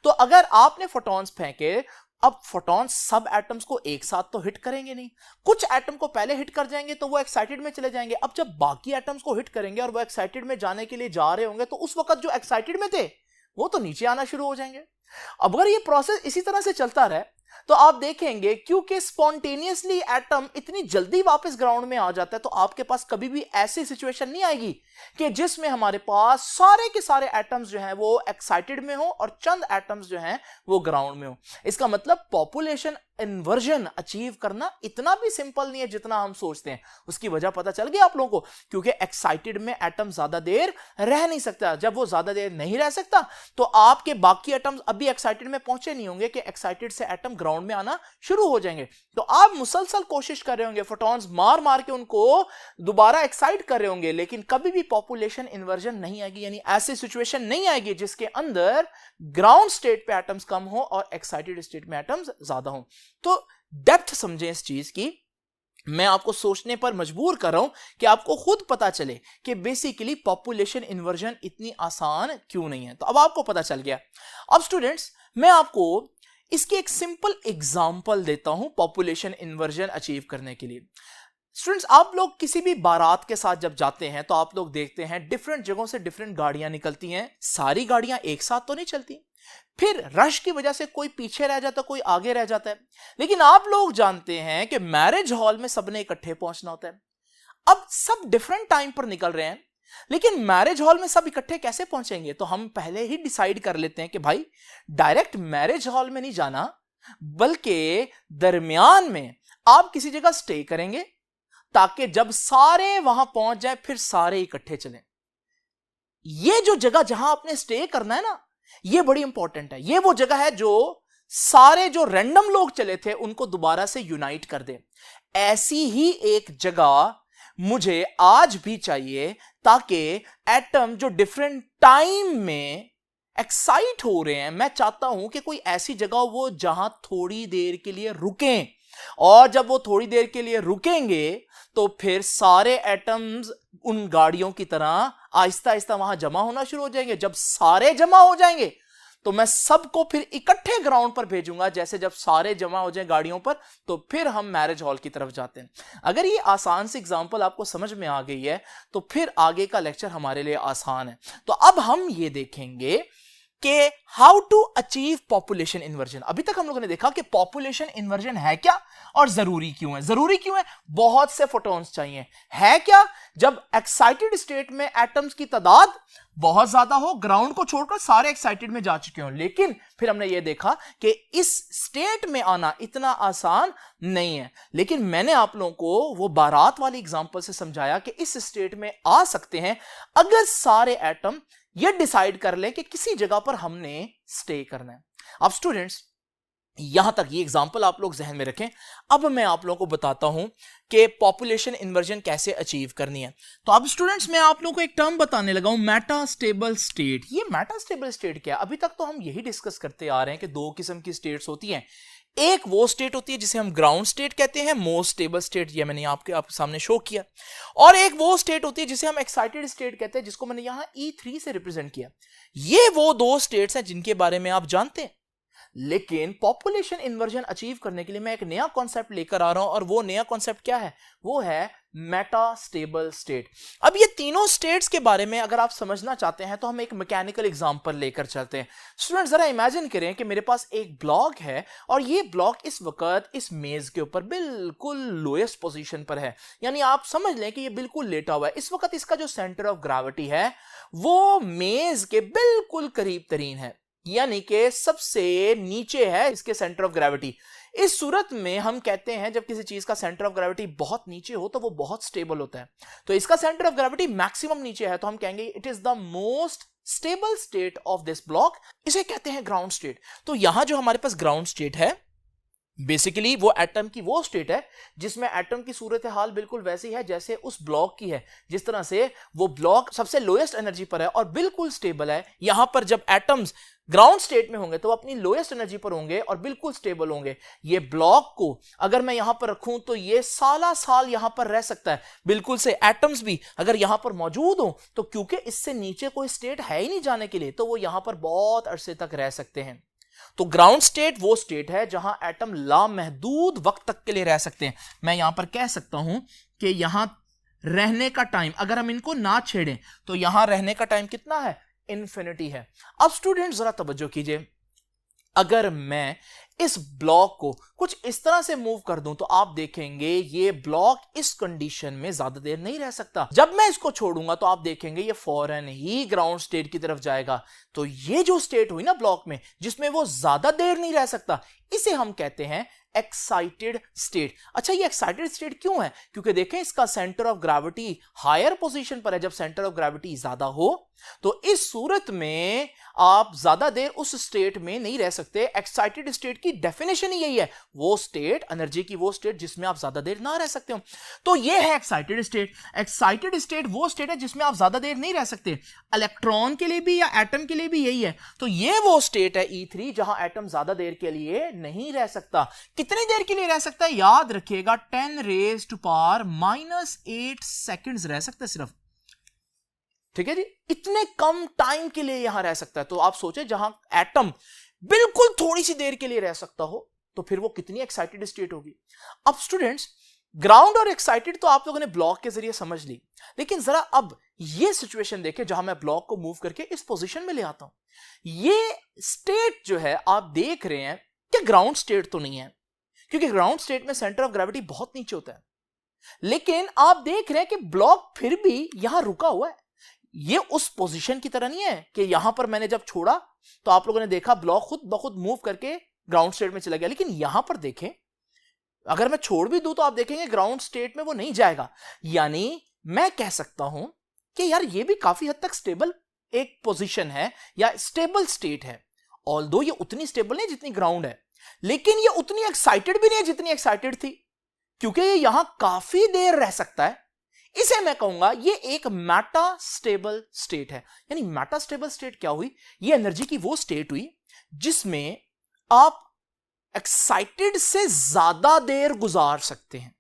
Speaker 1: तो अगर आपने फोटॉन्स फेंके, अब फोटॉन्स सब एटम्स को एक साथ तो हिट करेंगे नहीं, कुछ एटम को पहले हिट कर जाएंगे तो वो एक्साइटेड में चले जाएंगे। अब जब बाकी एटम्स को हिट करेंगे और वो एक्साइटेड में जाने के लिए जा रहे होंगे तो उस वक्त जो एक्साइटेड में थे वो तो नीचे आना शुरू हो जाएंगे। अब अगर ये प्रोसेस इसी तरह से चलता रहे तो आप देखेंगे क्योंकि स्पॉन्टेनियसली एटम इतनी जल्दी वापस ग्राउंड में आ जाता है तो आपके पास कभी भी ऐसी सिचुएशन नहीं आएगी कि जिसमें हमारे पास सारे के सारे एटम्स जो हैं वो एक्साइटेड में हो और चंद एटम्स जो हैं वो ग्राउंड में हो। इसका मतलब पॉपुलेशन इन्वर्जन अचीव करना इतना भी सिंपल नहीं है जितना हम सोचते हैं। उसकी वजह पता चल गई आप लोगों को, क्योंकि एक्साइटेड में एटम ज्यादा देर रह नहीं सकता। जब वो ज्यादा देर नहीं रह सकता तो आपके बाकी एटम्स अभी एक्साइटेड में पहुंचे नहीं होंगे कि एक्साइटेड से एटम ग्राउंड में आना शुरू हो जाएंगे। तो आप मुसलसल कोशिश कर रहे होंगे, फोटॉन्स मार मार के उनको दोबारा एक्साइट कर रहे होंगे, लेकिन कभी भी पॉपुलेशन इन्वर्जन नहीं आएगी, यानी ऐसी सिचुएशन नहीं आएगी जिसके अंदर ग्राउंड स्टेट पे एटम्स कम हो और एक्साइटेड स्टेट में एटम्स ज्यादा हो। तो डेप्थ समझें इस चीज की, मैं आपको सोचने पर मजबूर कर रहा हूं कि आपको खुद पता चले कि बेसिकली पॉपुलेशन इन्वर्जन इतनी आसान क्यों नहीं है। तो अब आपको पता चल गया। अब स्टूडेंट्स मैं आपको इसकी एक सिंपल एग्जांपल देता हूं पॉपुलेशन इन्वर्जन अचीव करने के लिए। स्टूडेंट्स आप लोग किसी भी बारात के साथ जब जाते हैं तो आप लोग देखते हैं डिफरेंट जगहों से डिफरेंट गाड़ियां निकलती हैं, सारी गाड़ियां एक साथ तो नहीं चलती, फिर रश की वजह से कोई पीछे रह जाता है, कोई आगे रह जाता है। लेकिन आप लोग जानते हैं कि मैरिज हॉल में सबने इकट्ठे पहुंचना होता है। अब सब डिफरेंट टाइम पर निकल रहे हैं, लेकिन मैरिज हॉल में सब इकट्ठे कैसे पहुंचेंगे? तो हम पहले ही डिसाइड कर लेते हैं कि भाई डायरेक्ट मैरिज हॉल में नहीं जाना, बल्कि दरमियान में आप किसी जगह स्टे करेंगे ताकि जब सारे वहां पहुंच जाए फिर सारे इकट्ठे चलें। ये जो जगह जहां आपने स्टे करना है ना, ये बड़ी इंपॉर्टेंट है। ये वो जगह है जो सारे जो रैंडम लोग चले थे उनको दोबारा से यूनाइट कर दे। ऐसी ही एक जगह मुझे आज भी चाहिए ताकि एटम जो डिफरेंट टाइम में एक्साइट हो रहे हैं, मैं चाहता हूं कि कोई ऐसी जगह हो वो जहां थोड़ी देर के लिए रुकें, और जब वो थोड़ी देर के लिए रुकेंगे तो फिर सारे एटम्स उन गाड़ियों की तरह आहिस्ता आहिस्ता वहां जमा होना शुरू हो जाएंगे। जब सारे जमा हो जाएंगे तो मैं सबको फिर इकट्ठे ग्राउंड पर भेजूंगा। जैसे जब सारे जमा हो जाए गाड़ियों पर तो फिर हम मैरिज हॉल की तरफ जाते हैं। अगर ये आसान सी एग्जांपल आपको समझ में आ गई है तो फिर आगे का लेक्चर हमारे लिए आसान है। तो अब हम ये देखेंगे कि how to achieve population inversion. अभी तक हम लोगों ने देखा कि पॉपुलेशन इन्वर्जन है क्या और जरूरी क्यों है। जरूरी क्यों है? बहुत से फोटॉन्स चाहिए। है क्या? जब एक्साइटेड स्टेट में एटम्स की तादाद बहुत ज्यादा हो, ग्राउंड को छोड़कर सारे एक्साइटेड में जा चुके हो। लेकिन फिर हमने यह देखा कि इस स्टेट में आना इतना आसान नहीं है। लेकिन मैंने आप लोगों को वो बारात वाली एग्जांपल से समझाया कि इस स्टेट में आ सकते हैं अगर सारे एटम ये डिसाइड कर ले कि किसी जगह पर हमने स्टे करना है। अब स्टूडेंट्स यहां तक ये एग्जांपल आप लोग जहन में रखें। अब मैं आप लोगों को बताता हूं कि पॉपुलेशन इन्वर्जन कैसे अचीव करनी है। तो अब स्टूडेंट्स मैं आप लोगों को एक टर्म बताने लगा हूं, मेटास्टेबल स्टेट। ये मेटास्टेबल स्टेट क्या है? अभी तक तो हम यही डिस्कस करते आ रहे हैं कि दो किस्म की स्टेट्स होती हैं। एक वो स्टेट होती है जिसे हम ग्राउंड स्टेट कहते हैं, मोस्ट स्टेबल स्टेट, ये मैंने आपके सामने शो किया। और एक वो स्टेट होती है जिसे हम एक्साइटेड स्टेट कहते हैं, जिसको मैंने यहां E3 से रिप्रेजेंट किया। ये वो दो स्टेट्स हैं जिनके बारे में आप जानते हैं। लेकिन पॉपुलेशन इन्वर्जन अचीव करने के लिए मैं एक नया कॉन्सेप्ट लेकर आ रहा हूं, और वो नया कॉन्सेप्ट क्या है? वो है मेटास्टेबल स्टेट। अब ये तीनों स्टेट्स के बारे में अगर आप समझना चाहते हैं तो हम एक मैकेनिकल एग्जांपल लेकर चलते हैं। स्टूडेंट जरा इमेजिन करें कि मेरे पास एक ब्लॉक है और ये ब्लॉक इस वक्त इस मेज के ऊपर बिल्कुल लोएस्ट पोजीशन पर है, यानी आप समझ लें कि ये बिल्कुल लेटा हुआ है। इस वक्त इसका जो सेंटर ऑफ ग्रेविटी है वो मेज के बिल्कुल करीब तरीन है, यानी कि सबसे नीचे है इसके सेंटर ऑफ ग्रेविटी। इस सूरत में हम कहते हैं जब किसी चीज का सेंटर ऑफ ग्रेविटी बहुत नीचे हो तो वो बहुत स्टेबल होता है। तो इसका सेंटर ऑफ ग्रेविटी मैक्सिमम नीचे है तो हम कहेंगे it is the most stable state of this block. इसे कहते हैं ग्राउंड स्टेट। तो यहां जो हमारे पास ग्राउंड स्टेट है बेसिकली वो एटम की वो स्टेट है जिसमें एटम की सूरत हाल बिल्कुल वैसी है जैसे उस ब्लॉक की है, जिस तरह से वो ब्लॉक सबसे लोएस्ट एनर्जी पर है और बिल्कुल स्टेबल है। यहां पर जब एटम्स ग्राउंड स्टेट में होंगे तो वो अपनी लोएस्ट एनर्जी पर होंगे और बिल्कुल स्टेबल होंगे। ये ब्लॉक को अगर मैं यहां पर रखूं तो ये साला साल यहां पर रह सकता है बिल्कुल से। एटम्स भी अगर यहां पर मौजूद हो तो क्योंकि इससे नीचे कोई स्टेट है ही नहीं जाने के लिए, तो वो यहां पर बहुत अरसे तक रह सकते हैं। तो ग्राउंड स्टेट वो स्टेट है जहां एटम लामहदूद वक्त तक के लिए रह सकते हैं। मैं यहां पर कह सकता हूं कि यहां रहने का टाइम, अगर हम इनको ना छेड़ें तो यहां रहने का टाइम कितना है, इन्फिनिटी है। अब स्टूडेंट जरा तवज्जो कीजिए, अगर मैं इस ब्लॉक को कुछ इस तरह से मूव कर दूं तो आप देखेंगे ये ब्लॉक इस कंडीशन में ज्यादा देर नहीं रह सकता। जब मैं इसको छोड़ूंगा तो आप देखेंगे ये फौरन ही ग्राउंड स्टेट की तरफ जाएगा। तो ये जो स्टेट हुई ना ब्लॉक में जिसमें वो ज्यादा देर नहीं रह सकता, इसे हम कहते हैं एक्साइटेड स्टेट। अच्छा, ये एक्साइटेड स्टेट क्यों है? क्योंकि देखें इसका centre of gravity higher position पर है। जब सेंटर ऑफ ग्रेविटी ज्यादा हो तो इस सूरत में आप ज्यादा देर उस स्टेट में नहीं रह सकते। एक्साइटेड स्टेट की डेफिनेशन ही यही है, वो स्टेट, एनर्जी की वो स्टेट जिसमें आप ज्यादा देर ना रह सकते हो। तो ये है एक्साइटेड स्टेट। एक्साइटेड स्टेट वो स्टेट है जिसमें आप ज्यादा देर नहीं रह सकते। इलेक्ट्रॉन के लिए भी या एटम के लिए भी यही है। तो ये वो स्टेट है E3 जहां एटम ज्यादा देर के लिए नहीं रह सकता। कितनी देर के लिए रह सकता है? याद रखिएगा 10⁻⁻8 सेकंड्स रह सकता है सिर्फ। ठीक है जी, इतने कम टाइम के लिए यहां रह सकता है। तो आप सोचे जहां एटम बिल्कुल थोड़ी सी देर के लिए रह सकता हो तो फिर वो कितनी एक्साइटेड स्टेट होगी। अब स्टूडेंट्स, ग्राउंड और एक्साइटेड तो आप लोगों ने ब्लॉक के जरिए समझ ली, लेकिन जरा अब ये सिचुएशन देखें जहां मैं ब्लॉक को मूव करके इस पोजीशन में ले आता हूं। ये स्टेट जो है आप देख रहे हैं कि ग्राउंड स्टेट तो नहीं है, क्योंकि ग्राउंड स्टेट में सेंटर ऑफ ग्रेविटी बहुत नीचे होता है। लेकिन आप देख रहे हैं कि ब्लॉक फिर भी यहां रुका हुआ है। ये उस पोजीशन की तरह नहीं है कि यहां पर मैंने जब छोड़ा तो आप लोगों ने देखा ब्लॉक खुद ब खुद मूव करके ग्राउंड स्टेट में चला गया। लेकिन यहां पर देखें, अगर मैं छोड़ भी दूं तो आप देखेंगे ग्राउंड स्टेट में वो नहीं जाएगा। यानी मैं कह सकता हूं कि यार ये भी काफी हद तक स्टेबल एक पोजीशन है या स्टेबल स्टेट है। ऑल्दो ये उतनी स्टेबल नहीं जितनी ग्राउंड है, लेकिन ये उतनी एक्साइटेड भी नहीं है जितनी एक्साइटेड थी, क्योंकि ये यहां काफी देर रह सकता है। इसे मैं कहूंगा ये एक मेटा स्टेबल स्टेट है। यानी मेटा स्टेबल स्टेट क्या हुई? ये एनर्जी की वो स्टेट हुई जिसमें आप एक्साइटेड से ज्यादा देर गुजार सकते हैं।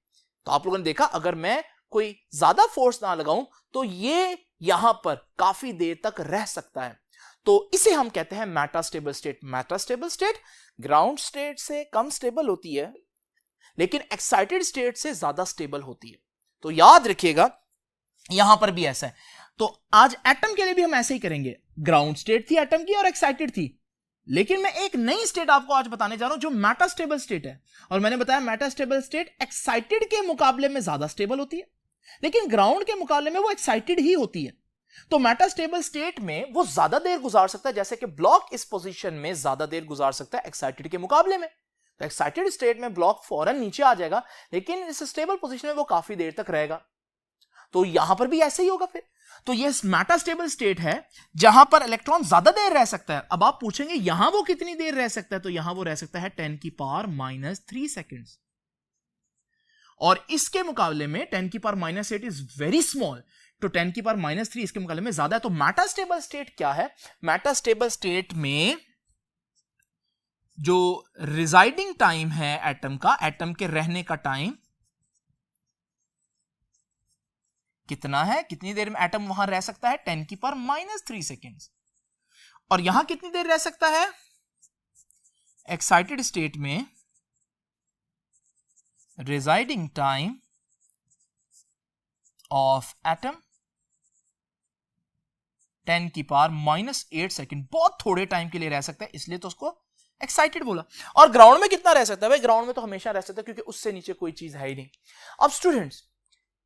Speaker 1: तो आप लोगों ने देखा, अगर मैं कोई ज्यादा फोर्स ना लगाऊं तो ये यहां पर काफी देर तक रह सकता है। तो इसे हम कहते हैं Meta stable state. Meta stable state ground state से कम स्टेबल होती है, लेकिन एक्साइटेड स्टेट से ज्यादा स्टेबल होती है। तो याद रखिएगा यहां पर भी ऐसा है। तो आज एटम के लिए भी हम ऐसे ही करेंगे। ग्राउंड स्टेट थी एटम की और एक्साइटेड थी, लेकिन मैं एक नई स्टेट आपको आज बताने जा रहा हूं जो मेटा स्टेबल स्टेट है। और मैंने बताया मेटा स्टेबल स्टेट एक्साइटेड के मुकाबले में ज्यादा स्टेबल होती है, लेकिन ग्राउंड के मुकाबले में वो एक्साइटेड ही होती है। तो मेटा स्टेबल स्टेट में वो ज्यादा देर गुजार सकता है, जैसे कि ब्लॉक इस पोजीशन में ज्यादा देर गुजार सकता है एक्साइटेड के मुकाबले में। तो एक्साइटेड स्टेट में ब्लॉक फौरन नीचे आ जाएगा, लेकिन इस स्टेबल पोजीशन में वो काफी देर तक रहेगा। तो यहां पर भी ऐसे ही होगा फिर। तो ये मेटा स्टेबल स्टेट है जहां पर इलेक्ट्रॉन ज्यादा देर रह सकता है। अब आप पूछेंगे यहां वो कितनी देर रह सकता है? तो यहां वो रह सकता है 10⁻³ सेकेंड्स। और इसके मुकाबले में 10⁻⁸ इज वेरी स्मॉल, तो 10⁻³ इसके मुकाबले में ज्यादा है। तो मेटा स्टेबल स्टेट क्या है? मेटा स्टेबल स्टेट में जो रिजाइडिंग टाइम है एटम का, एटम के रहने का टाइम कितना है, कितनी देर में एटम वहां रह सकता है? 10⁻³ सेकेंड्स। और यहां कितनी देर रह सकता है एक्साइटेड स्टेट में? Residing time of atom 10⁻⁸ second. बहुत थोड़े टाइम के लिए रह सकता है, इसलिए तो उसको एक्साइटेड बोला। और ग्राउंड में कितना रह सकता है? भाई ग्राउंड में तो हमेशा रह सकता है, क्योंकि उससे नीचे कोई चीज है ही नहीं। अब स्टूडेंट्स,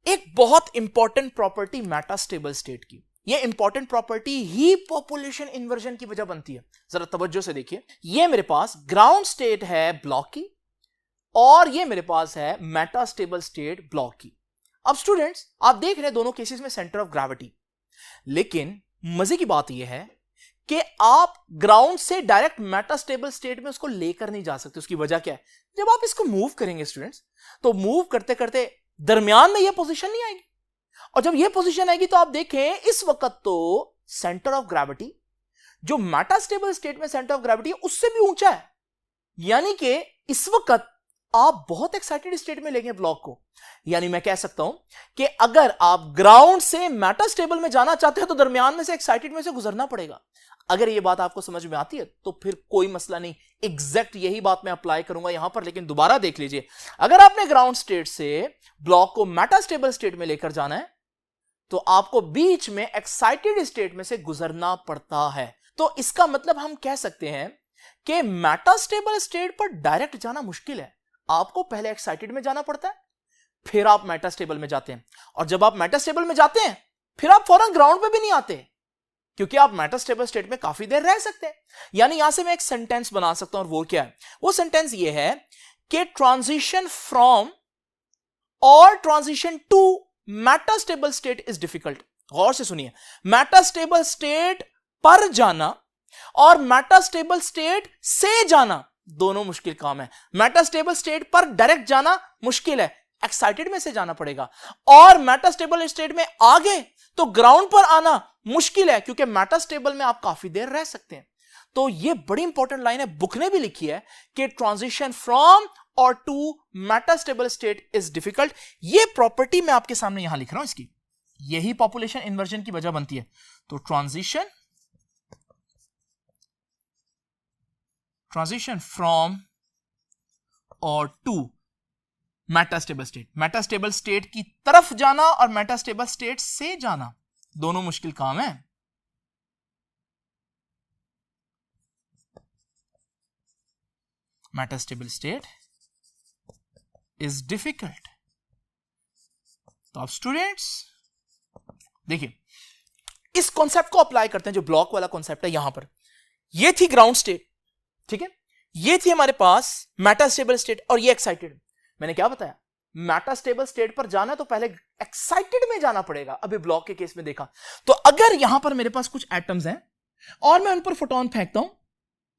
Speaker 1: एक बहुत important property Meta stable state की, ये इंपॉर्टेंट प्रॉपर्टी ही पॉपुलेशन इन्वर्जन की वजह बनती है। जरा तवज्जो से देखिए, ये मेरे पास ग्राउंड स्टेट है ब्लॉक की और ये मेरे पास है मेटा स्टेबल स्टेट ब्लॉक की। अब स्टूडेंट्स, आप देख रहे हैं दोनों केसेस में सेंटर ऑफ ग्रेविटी, लेकिन मजे की बात यह है कि आप ग्राउंड से डायरेक्ट मेटा स्टेबल स्टेट में उसको लेकर नहीं जा सकते। उसकी वजह क्या है? जब आप इसको मूव करेंगे स्टूडेंट्स, तो मूव करते करते दरमियान में यह पोजीशन नहीं आएगी, और जब यह पोजीशन आएगी तो आप देखें इस वक्त तो सेंटर ऑफ ग्रेविटी जो मेटा स्टेबल स्टेट में सेंटर ऑफ ग्रेविटी है उससे भी ऊंचा है। यानी कि इस वक्त आप बहुत एक्साइटेड स्टेट में लेंगे ब्लॉक को। यानी मैं कह सकता हूं कि अगर आप ग्राउंड से मेटास्टेबल में जाना चाहते हो तो दरमियान में से एक्साइटेड में से गुजरना पड़ेगा। अगर यह बात आपको समझ में आती है तो फिर कोई मसला नहीं, एग्जैक्ट यही बात मैं अप्लाई करूंगा यहां पर। लेकिन दोबारा देख लीजिए, अगर आपने ग्राउंड स्टेट से ब्लॉक को मेटास्टेबल स्टेट में लेकर जाना है तो आपको बीच में एक्साइटेड स्टेट में से गुजरना पड़ता है। तो इसका मतलब हम कह सकते हैं कि मेटास्टेबल स्टेट पर डायरेक्ट जाना मुश्किल है। आपको पहले एक्साइटेड में जाना पड़ता है, फिर आप मेटास्टेबल में जाते हैं, और जब आप मेटास्टेबल में जाते हैं फिर आप फौरन ग्राउंड पे भी नहीं आते, क्योंकि आप मेटास्टेबल स्टेट में काफी देर रह सकते हैं। यानी यहां से मैं एक सेंटेंस बना सकता हूं, और वो क्या है? वो सेंटेंस ये है कि ट्रांजिशन फ्रॉम और transition to metastable state is difficult. गौर से सुनिए, मेटास्टेबल स्टेट पर जाना और मेटास्टेबल स्टेट से जाना दोनों मुश्किल काम है। मेटास्टेबल स्टेट पर डायरेक्ट जाना मुश्किल है, एक्साइटेड में से जाना पड़ेगा, और मेटास्टेबल स्टेट में आ गए तो ग्राउंड पर आना मुश्किल है, क्योंकि मेटास्टेबल में आप काफी देर रह सकते हैं। तो यह बड़ी इंपॉर्टेंट लाइन है, बुक ने भी लिखी है कि ट्रांजिशन फ्रॉम और to metastable state is difficult. यह प्रॉपर्टी मैं आपके सामने यहां लिख रहा हूं, इसकी यही पॉपुलेशन इन्वर्जन की वजह बनती है। तो ट्रांजिशन फ्रॉम और to metastable state, metastable state की तरफ जाना और मेटास्टेबल स्टेट से जाना दोनों मुश्किल काम है। Metastable state is difficult. तो आप स्टूडेंट्स देखिए, इस कॉन्सेप्ट को अप्लाई करते हैं, जो ब्लॉक वाला कॉन्सेप्ट है। यहां पर ये थी ग्राउंड स्टेट, ठीक है, ये थी हमारे पास मेटास्टेबल स्टेट, और ये एक्साइटेड। मैंने क्या बताया? मेटास्टेबल स्टेट पर जाना तो पहले एक्साइटेड में जाना पड़ेगा। अभी ब्लॉक के केस में देखा तो अगर यहां पर मेरे पास कुछ एटम्स हैं और मैं उन पर फोटोन फेंकता हूं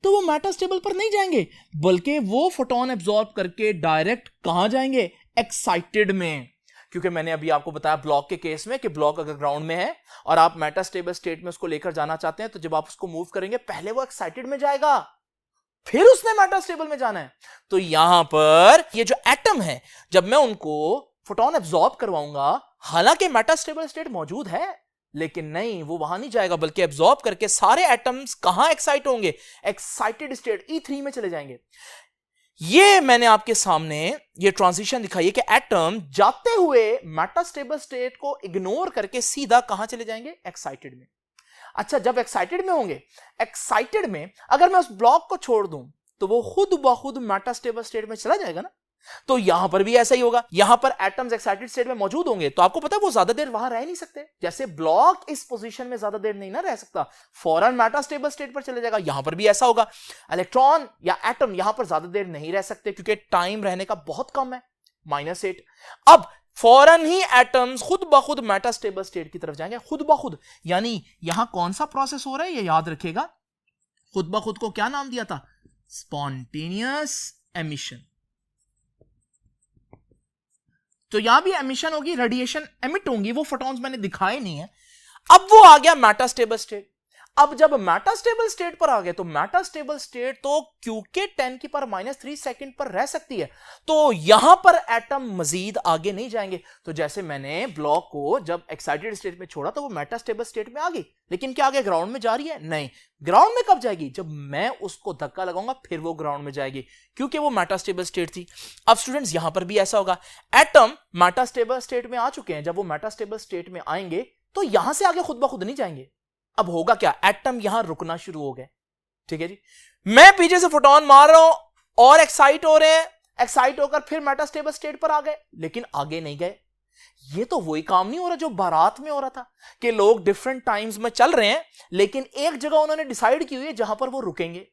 Speaker 1: तो वो मेटास्टेबल पर नहीं जाएंगे, बल्कि वो फोटोन एब्जॉर्ब करके डायरेक्ट कहां जाएंगे? एक्साइटेड में। क्योंकि मैंने अभी आपको बताया ब्लॉक के केस में कि ब्लॉक अगर ग्राउंड में है और आप मेटास्टेबल स्टेट में उसको लेकर जाना चाहते हैं, तो जब आप उसको मूव करेंगे पहले वो एक्साइटेड में जाएगा, फिर उसने मेटास्टेबल में जाना है। तो यहां पर ये जो एटम है, जब मैं उनको फोटोन एब्जॉर्ब करवाऊंगा, हालांकि मेटास्टेबल स्टेट मौजूद है, लेकिन नहीं, वो वहां नहीं जाएगा, बल्कि एब्जॉर्ब करके सारे एटम्स कहां एक्साइट होंगे? एक्साइटेड स्टेट E3 में चले जाएंगे। ये मैंने आपके सामने ये ट्रांजिशन दिखाई है कि एटम जाते हुए मेटास्टेबल स्टेट को इग्नोर करके सीधा कहां चले जाएंगे? एक्साइटेड में। अच्छा, जब एक्साइटेड में होंगे, एक्साइटेड में अगर मैं उस ब्लॉक को छोड़ दूं तो वो खुद ब खुद मेटास्टेबल स्टेट में चला जाएगा ना। तो यहां पर भी ऐसा ही होगा, यहां पर एटम्स एक्साइटेड स्टेट में मौजूद होंगे तो आपको पता है वो ज्यादा देर वहां रह नहीं सकते। जैसे ब्लॉक इस पोजीशन में ज्यादा देर नहीं ना रह सकता, फौरन मेटास्टेबल स्टेट पर चले जाएगा। यहां पर भी ऐसा होगा, इलेक्ट्रॉन या एटम यहां पर ज्यादा देर नहीं रह सकते क्योंकि टाइम रहने का बहुत कम है, -8। अब फौरन ही एटम्स खुद ब खुद मेटास्टेबल स्टेट की तरफ जाएंगे, खुद ब खुद। यानी यहां कौन सा प्रोसेस हो रहा है ये याद रखेगा, खुद ब खुद को क्या नाम दिया था? Spontaneous emission. तो यहां भी एमिशन होगी, रेडिएशन एमिट होंगी, वो फोटॉन्स मैंने दिखाए नहीं है। अब वो आ गया मेटास्टेबल स्टेट। अब जब मेटास्टेबल स्टेट पर आ गए तो मेटास्टेबल स्टेट तो क्योंकि 10⁻³ सेकंड पर रह सकती है, तो यहां पर एटम मजीद आगे नहीं जाएंगे। तो जैसे मैंने ब्लॉक को जब एक्साइटेड स्टेट में छोड़ा तो वो मेटास्टेबल स्टेट में आ गई, लेकिन क्या आगे ग्राउंड में जा रही है? नहीं। ग्राउंड में कब जाएगी? जब मैं उसको धक्का लगाऊंगा फिर वो ग्राउंड में जाएगी, क्योंकि वो मेटास्टेबल स्टेट थी। अब स्टूडेंट्स यहां पर भी ऐसा होगा, एटम मेटास्टेबल स्टेट में आ चुके हैं, जब वो मेटास्टेबल स्टेट में आएंगे तो यहां से आगे खुद ब खुद नहीं जाएंगे। अब होगा क्या? एटम यहां रुकना शुरू हो गए, ठीक है जी। मैं पीछे से फोटोन मार रहा हूं और एक्साइट हो रहे हैं, एक्साइट होकर फिर मेटास्टेबल स्टेट पर आ गए, लेकिन आगे नहीं गए। ये तो वही काम नहीं हो रहा जो बारात में हो रहा था कि लोग डिफरेंट टाइम्स में चल रहे हैं, लेकिन एक जगह उन्होंने डिसाइड की हुई है जहां पर वो रुकेंगे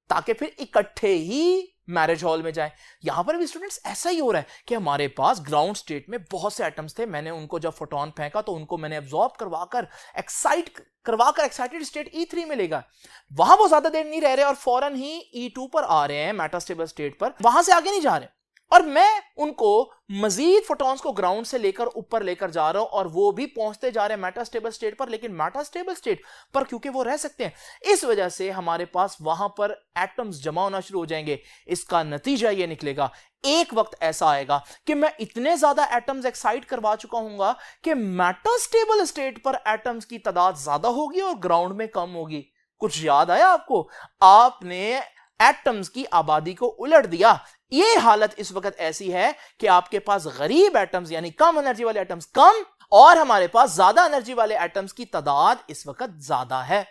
Speaker 1: ताकि फिर इकट्ठे ही मैरिज हॉल में जाए। यहां पर भी स्टूडेंट्स ऐसा ही हो रहा है कि हमारे पास ग्राउंड स्टेट में बहुत से एटम्स थे, मैंने उनको जब फोटोन फेंका तो उनको मैंने एब्जॉर्ब करवाकर एक्साइटेड स्टेट E3 में लेगा, वहां वो ज्यादा देर नहीं रह रहे और फौरन ही E2 पर आ रहे हैं, मेटास्टेबल स्टेट पर, वहां से आगे नहीं जा रहे। और मैं उनको मजीद फोटॉन्स को ग्राउंड से लेकर ऊपर लेकर जा रहा हूं और वो भी पहुंचते जा रहे हैं मेटास्टेबल स्टेट पर, लेकिन मेटास्टेबल स्टेट पर क्योंकि वो रह सकते हैं, इस वजह से हमारे पास वहां पर एटम्स जमा होना शुरू हो जाएंगे। इसका नतीजा ये निकलेगा एक वक्त ऐसा आएगा कि मैं इतने ज्यादा एटम्स एक्साइट करवा चुका हूंगा कि मेटास्टेबल स्टेट पर एटम्स की तादाद ज्यादा होगी और ग्राउंड में कम होगी। कुछ याद आया आपको? आपने एटम्स की आबादी को उलट दिया। यह हालत इस वक्त ऐसी है कि आपके पास गरीब एटम्स यानी कम एनर्जी वाले एटम्स कम और हमारे पास ज्यादा एनर्जी वाले एटम्स की तादाद इस वक्त ज्यादा है।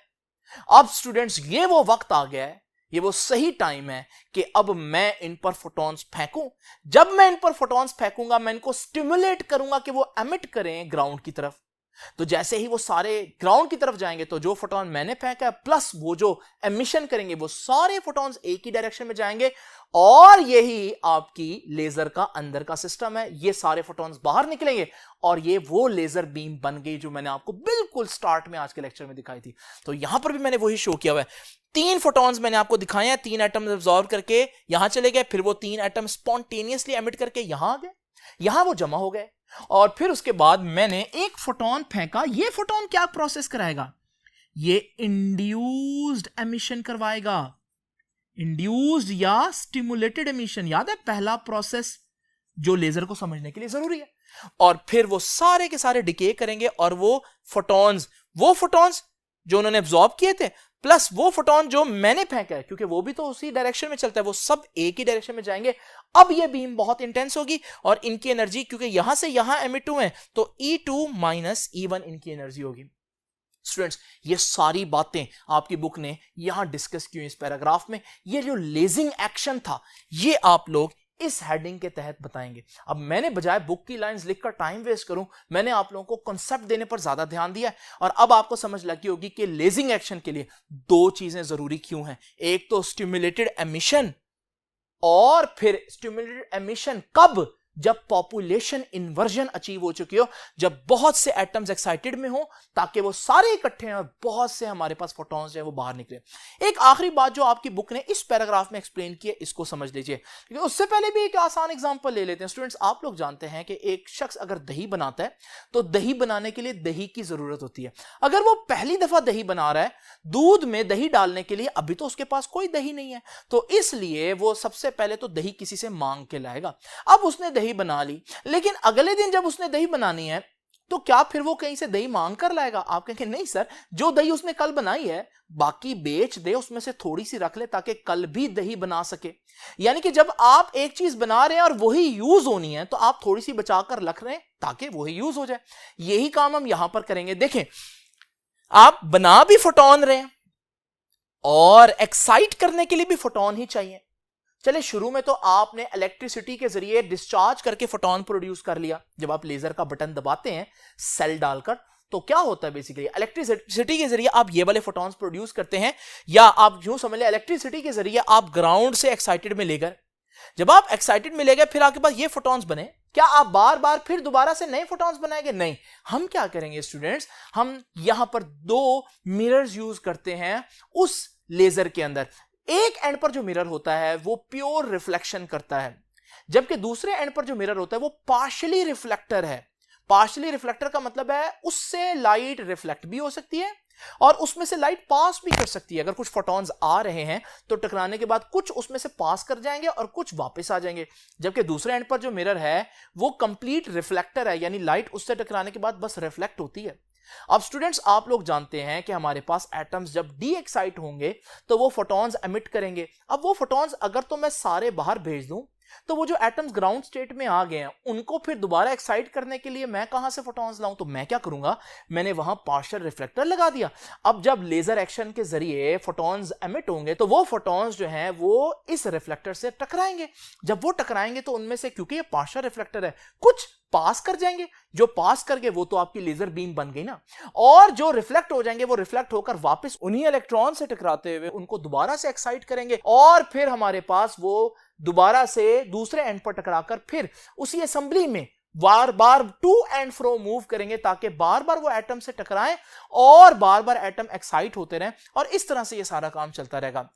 Speaker 1: अब स्टूडेंट्स, ये वो वक्त आ गया है, ये वो सही टाइम है कि अब मैं इन पर फोटॉन्स फेंकूं। जब मैं इन पर फोटॉन्स फेंकूंगा, मैं इनको स्टिमुलेट करूंगा कि वो एमिट करें ग्राउंड की तरफ। तो जैसे ही वो सारे ग्राउंड की तरफ जाएंगे तो जो फोटॉन मैंने फेंका है प्लस वो जो एमिशन करेंगे वो सारे फोटॉन्स एक ही डायरेक्शन में जाएंगे और यही आपकी लेजर का अंदर का सिस्टम है। ये सारे फोटॉन्स बाहर निकलेंगे और ये वो लेजर बीम बन गई जो मैंने आपको बिल्कुल स्टार्ट में आज के लेक्चर में दिखाई थी। तो यहां पर भी मैंने वही शो किया हुआ है। 3 फोटॉन्स मैंने आपको दिखाए हैं, 3 एटम्स एब्जॉर्ब करके यहां चले गए, फिर वो 3 एटम स्पॉन्टेनियसली एमिट करके यहां आ गए, यहां वो जमा हो गए और फिर उसके बाद मैंने एक फोटॉन फेंका। ये फोटॉन क्या प्रोसेस कराएगा? ये इंड्यूस्ड एमिशन करवाएगा। इंड्यूस्ड या स्टिमुलेटेड एमिशन, याद है पहला प्रोसेस जो लेजर को समझने के लिए जरूरी है। और फिर वो सारे के सारे डिके करेंगे और वो फोटॉन्स जो उन्होंने एब्जॉर्ब किए थे प्लस वो फोटॉन जो मैंने फेंका है, क्योंकि वो भी तो उसी डायरेक्शन में चलता है, वो सब एक ही डायरेक्शन में जाएंगे। अब ये बीम बहुत इंटेंस होगी और इनकी एनर्जी, क्योंकि यहां से यहां एमिट हुए हैं, तो E2 माइनस E1 इनकी एनर्जी होगी। स्टूडेंट्स, ये सारी बातें आपकी बुक ने यहां डिस्कस की इस पैराग्राफ में। ये जो लेजिंग एक्शन था ये आप लोग इस हेडिंग के तहत बताएंगे। अब मैंने बजाय बुक की लाइंस लिखकर टाइम वेस्ट करूं, मैंने आप लोगों को कॉन्सेप्ट देने पर ज्यादा ध्यान दिया है और अब आपको समझ लगी होगी कि लेजिंग एक्शन के लिए 2 चीजें जरूरी क्यों हैं। एक तो स्टिमुलेटेड एमिशन, और फिर स्टिमुलेटेड एमिशन कब? जब पॉपुलेशन इन्वर्जन अचीव हो चुकी हो, जब बहुत से एटम्स एक्साइटेड में हो ताकि वो सारे इकट्ठे हैं और बहुत से हमारे पास फोटॉन्स जो है वो बाहर निकले। एक आखिरी बात जो आपकी बुक ने इस पैराग्राफ में एक्सप्लेन की है, इसको समझ लीजिए, क्योंकि उससे पहले भी एक आसान एग्जांपल ले लेते हैं। स्टूडेंट्स, आप लोग जानते हैं कि एक शख्स अगर दही बनाता है तो दही बनाने के लिए दही की जरूरत होती है। अगर वो पहली दफा दही बना रहा है, दूध में दही डालने के लिए अभी तो उसके पास कोई दही नहीं है, तो इसलिए वो सबसे पहले तो दही किसी से मांग के लाएगा। अब उसने दही बना ली, लेकिन अगले दिन जब उसने दही बनानी है तो क्या फिर वो कहीं से दही मांग कर लाएगा? आप कहेंगे नहीं सर, जो दही उसने कल बनाई है बाकी बेच दे, उसमें से थोड़ी सी रख ले ताकि कल भी दही बना सके। यानी कि जब आप एक चीज बना रहे हैं और वही यूज होनी है तो आप थोड़ी सी बचाकर रख रहे हैं ताकि वही यूज हो जाए। यही काम हम यहां पर करेंगे। देखें, आप बना भी फोटॉन रहे हैं और एक्साइट करने के लिए भी फोटॉन ही चाहिए। चले, शुरू में तो आपने इलेक्ट्रिसिटी के जरिए डिस्चार्ज करके फोटॉन प्रोड्यूस कर लिया। जब आप लेजर का बटन दबाते हैं सेल डालकर तो क्या होता है, बेसिकली इलेक्ट्रिसिटी के जरिए आप ये वाले फोटॉन्स प्रोड्यूस करते हैं, या आप यूं समझ लें इलेक्ट्रिसिटी के जरिए आप ग्राउंड से एक्साइटेड में ले गए। जब आप एक्साइटेड में ले गए फिर आपके पास ये फोटॉन्स बने, क्या आप बार बार फिर दोबारा से नए फोटॉन्स बनाएंगे? नहीं। हम क्या करेंगे स्टूडेंट्स, हम यहां पर 2 मिरर्स यूज करते हैं उस लेजर के अंदर। एक एंड पर जो मिरर होता है वो प्योर रिफ्लेक्शन करता है, जबकि दूसरे एंड पर जो मिरर होता है वो पार्शियली रिफ्लेक्टर है। पार्शियली रिफ्लेक्टर का मतलब है उससे लाइट रिफ्लेक्ट भी हो सकती है और उसमें से लाइट पास भी कर सकती है। अगर कुछ फोटॉन्स आ रहे हैं तो टकराने के बाद कुछ उसमें से पास कर जाएंगे और कुछ वापस आ जाएंगे, जबकि दूसरे एंड पर जो मिरर है वो कंप्लीट रिफ्लेक्टर है, यानी लाइट उससे टकराने के बाद बस रिफ्लेक्ट होती है। अब स्टूडेंट्स, आप लोग जानते हैं कि हमारे पास एटम्स जब डी एक्साइट होंगे तो वो फोटॉन्स एमिट करेंगे। अब वो फोटॉन्स अगर तो मैं सारे बाहर भेज दूं तो वो जो एटम्स ग्राउंड स्टेट में आ गए हैं उनको फिर दोबारा एक्साइट करने के लिए मैं कहां से फोटॉन्स लाऊं? तो मैं क्या करूंगा, मैंने वहां पार्शियल रिफ्लेक्टर लगा दिया। अब जब लेजर एक्शन के जरिए फोटॉन्स एमिट होंगे तो वो फोटॉन्स जो हैं वो इस रिफ्लेक्टर से टकराएंगे। जब वो टकराएंगे तो उनमें से, क्योंकि ये पार्शियल रिफ्लेक्टर है, कुछ पास कर जाएंगे। जो पास करके वो तो आपकी लेजर बीम बन गई ना, और जो रिफ्लेक्ट हो जाएंगे वो रिफ्लेक्ट होकर वापस उन्हीं इलेक्ट्रॉन से टकराते हुए उनको दोबारा से एक्साइट करेंगे और फिर हमारे पास वो दोबारा से दूसरे एंड पर टकराकर फिर उसी असेंबली में बार बार टू एंड फ्रो मूव करेंगे ताकि बार बार वो एटम से टकराएं और बार बार एटम एक्साइट होते रहें, और इस तरह से ये सारा काम चलता रहेगा।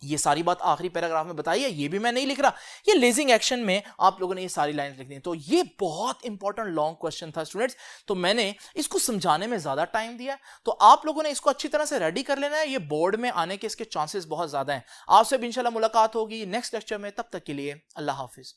Speaker 1: ये सारी बात आखिरी पैराग्राफ में बताई है, ये भी मैं नहीं लिख रहा, ये लेजिंग एक्शन में आप लोगों ने ये सारी लाइंस लिखनी है। तो ये बहुत इंपॉर्टेंट लॉन्ग क्वेश्चन था स्टूडेंट्स, तो मैंने इसको समझाने में ज्यादा टाइम दिया, तो आप लोगों ने इसको अच्छी तरह से रेडी कर लेना है। ये बोर्ड में आने के इसके चांसेस बहुत ज्यादा हैं। आपसे भी इंशाल्लाह मुलाकात होगी नेक्स्ट लेक्चर में, तब तक के लिए अल्लाह हाफिज।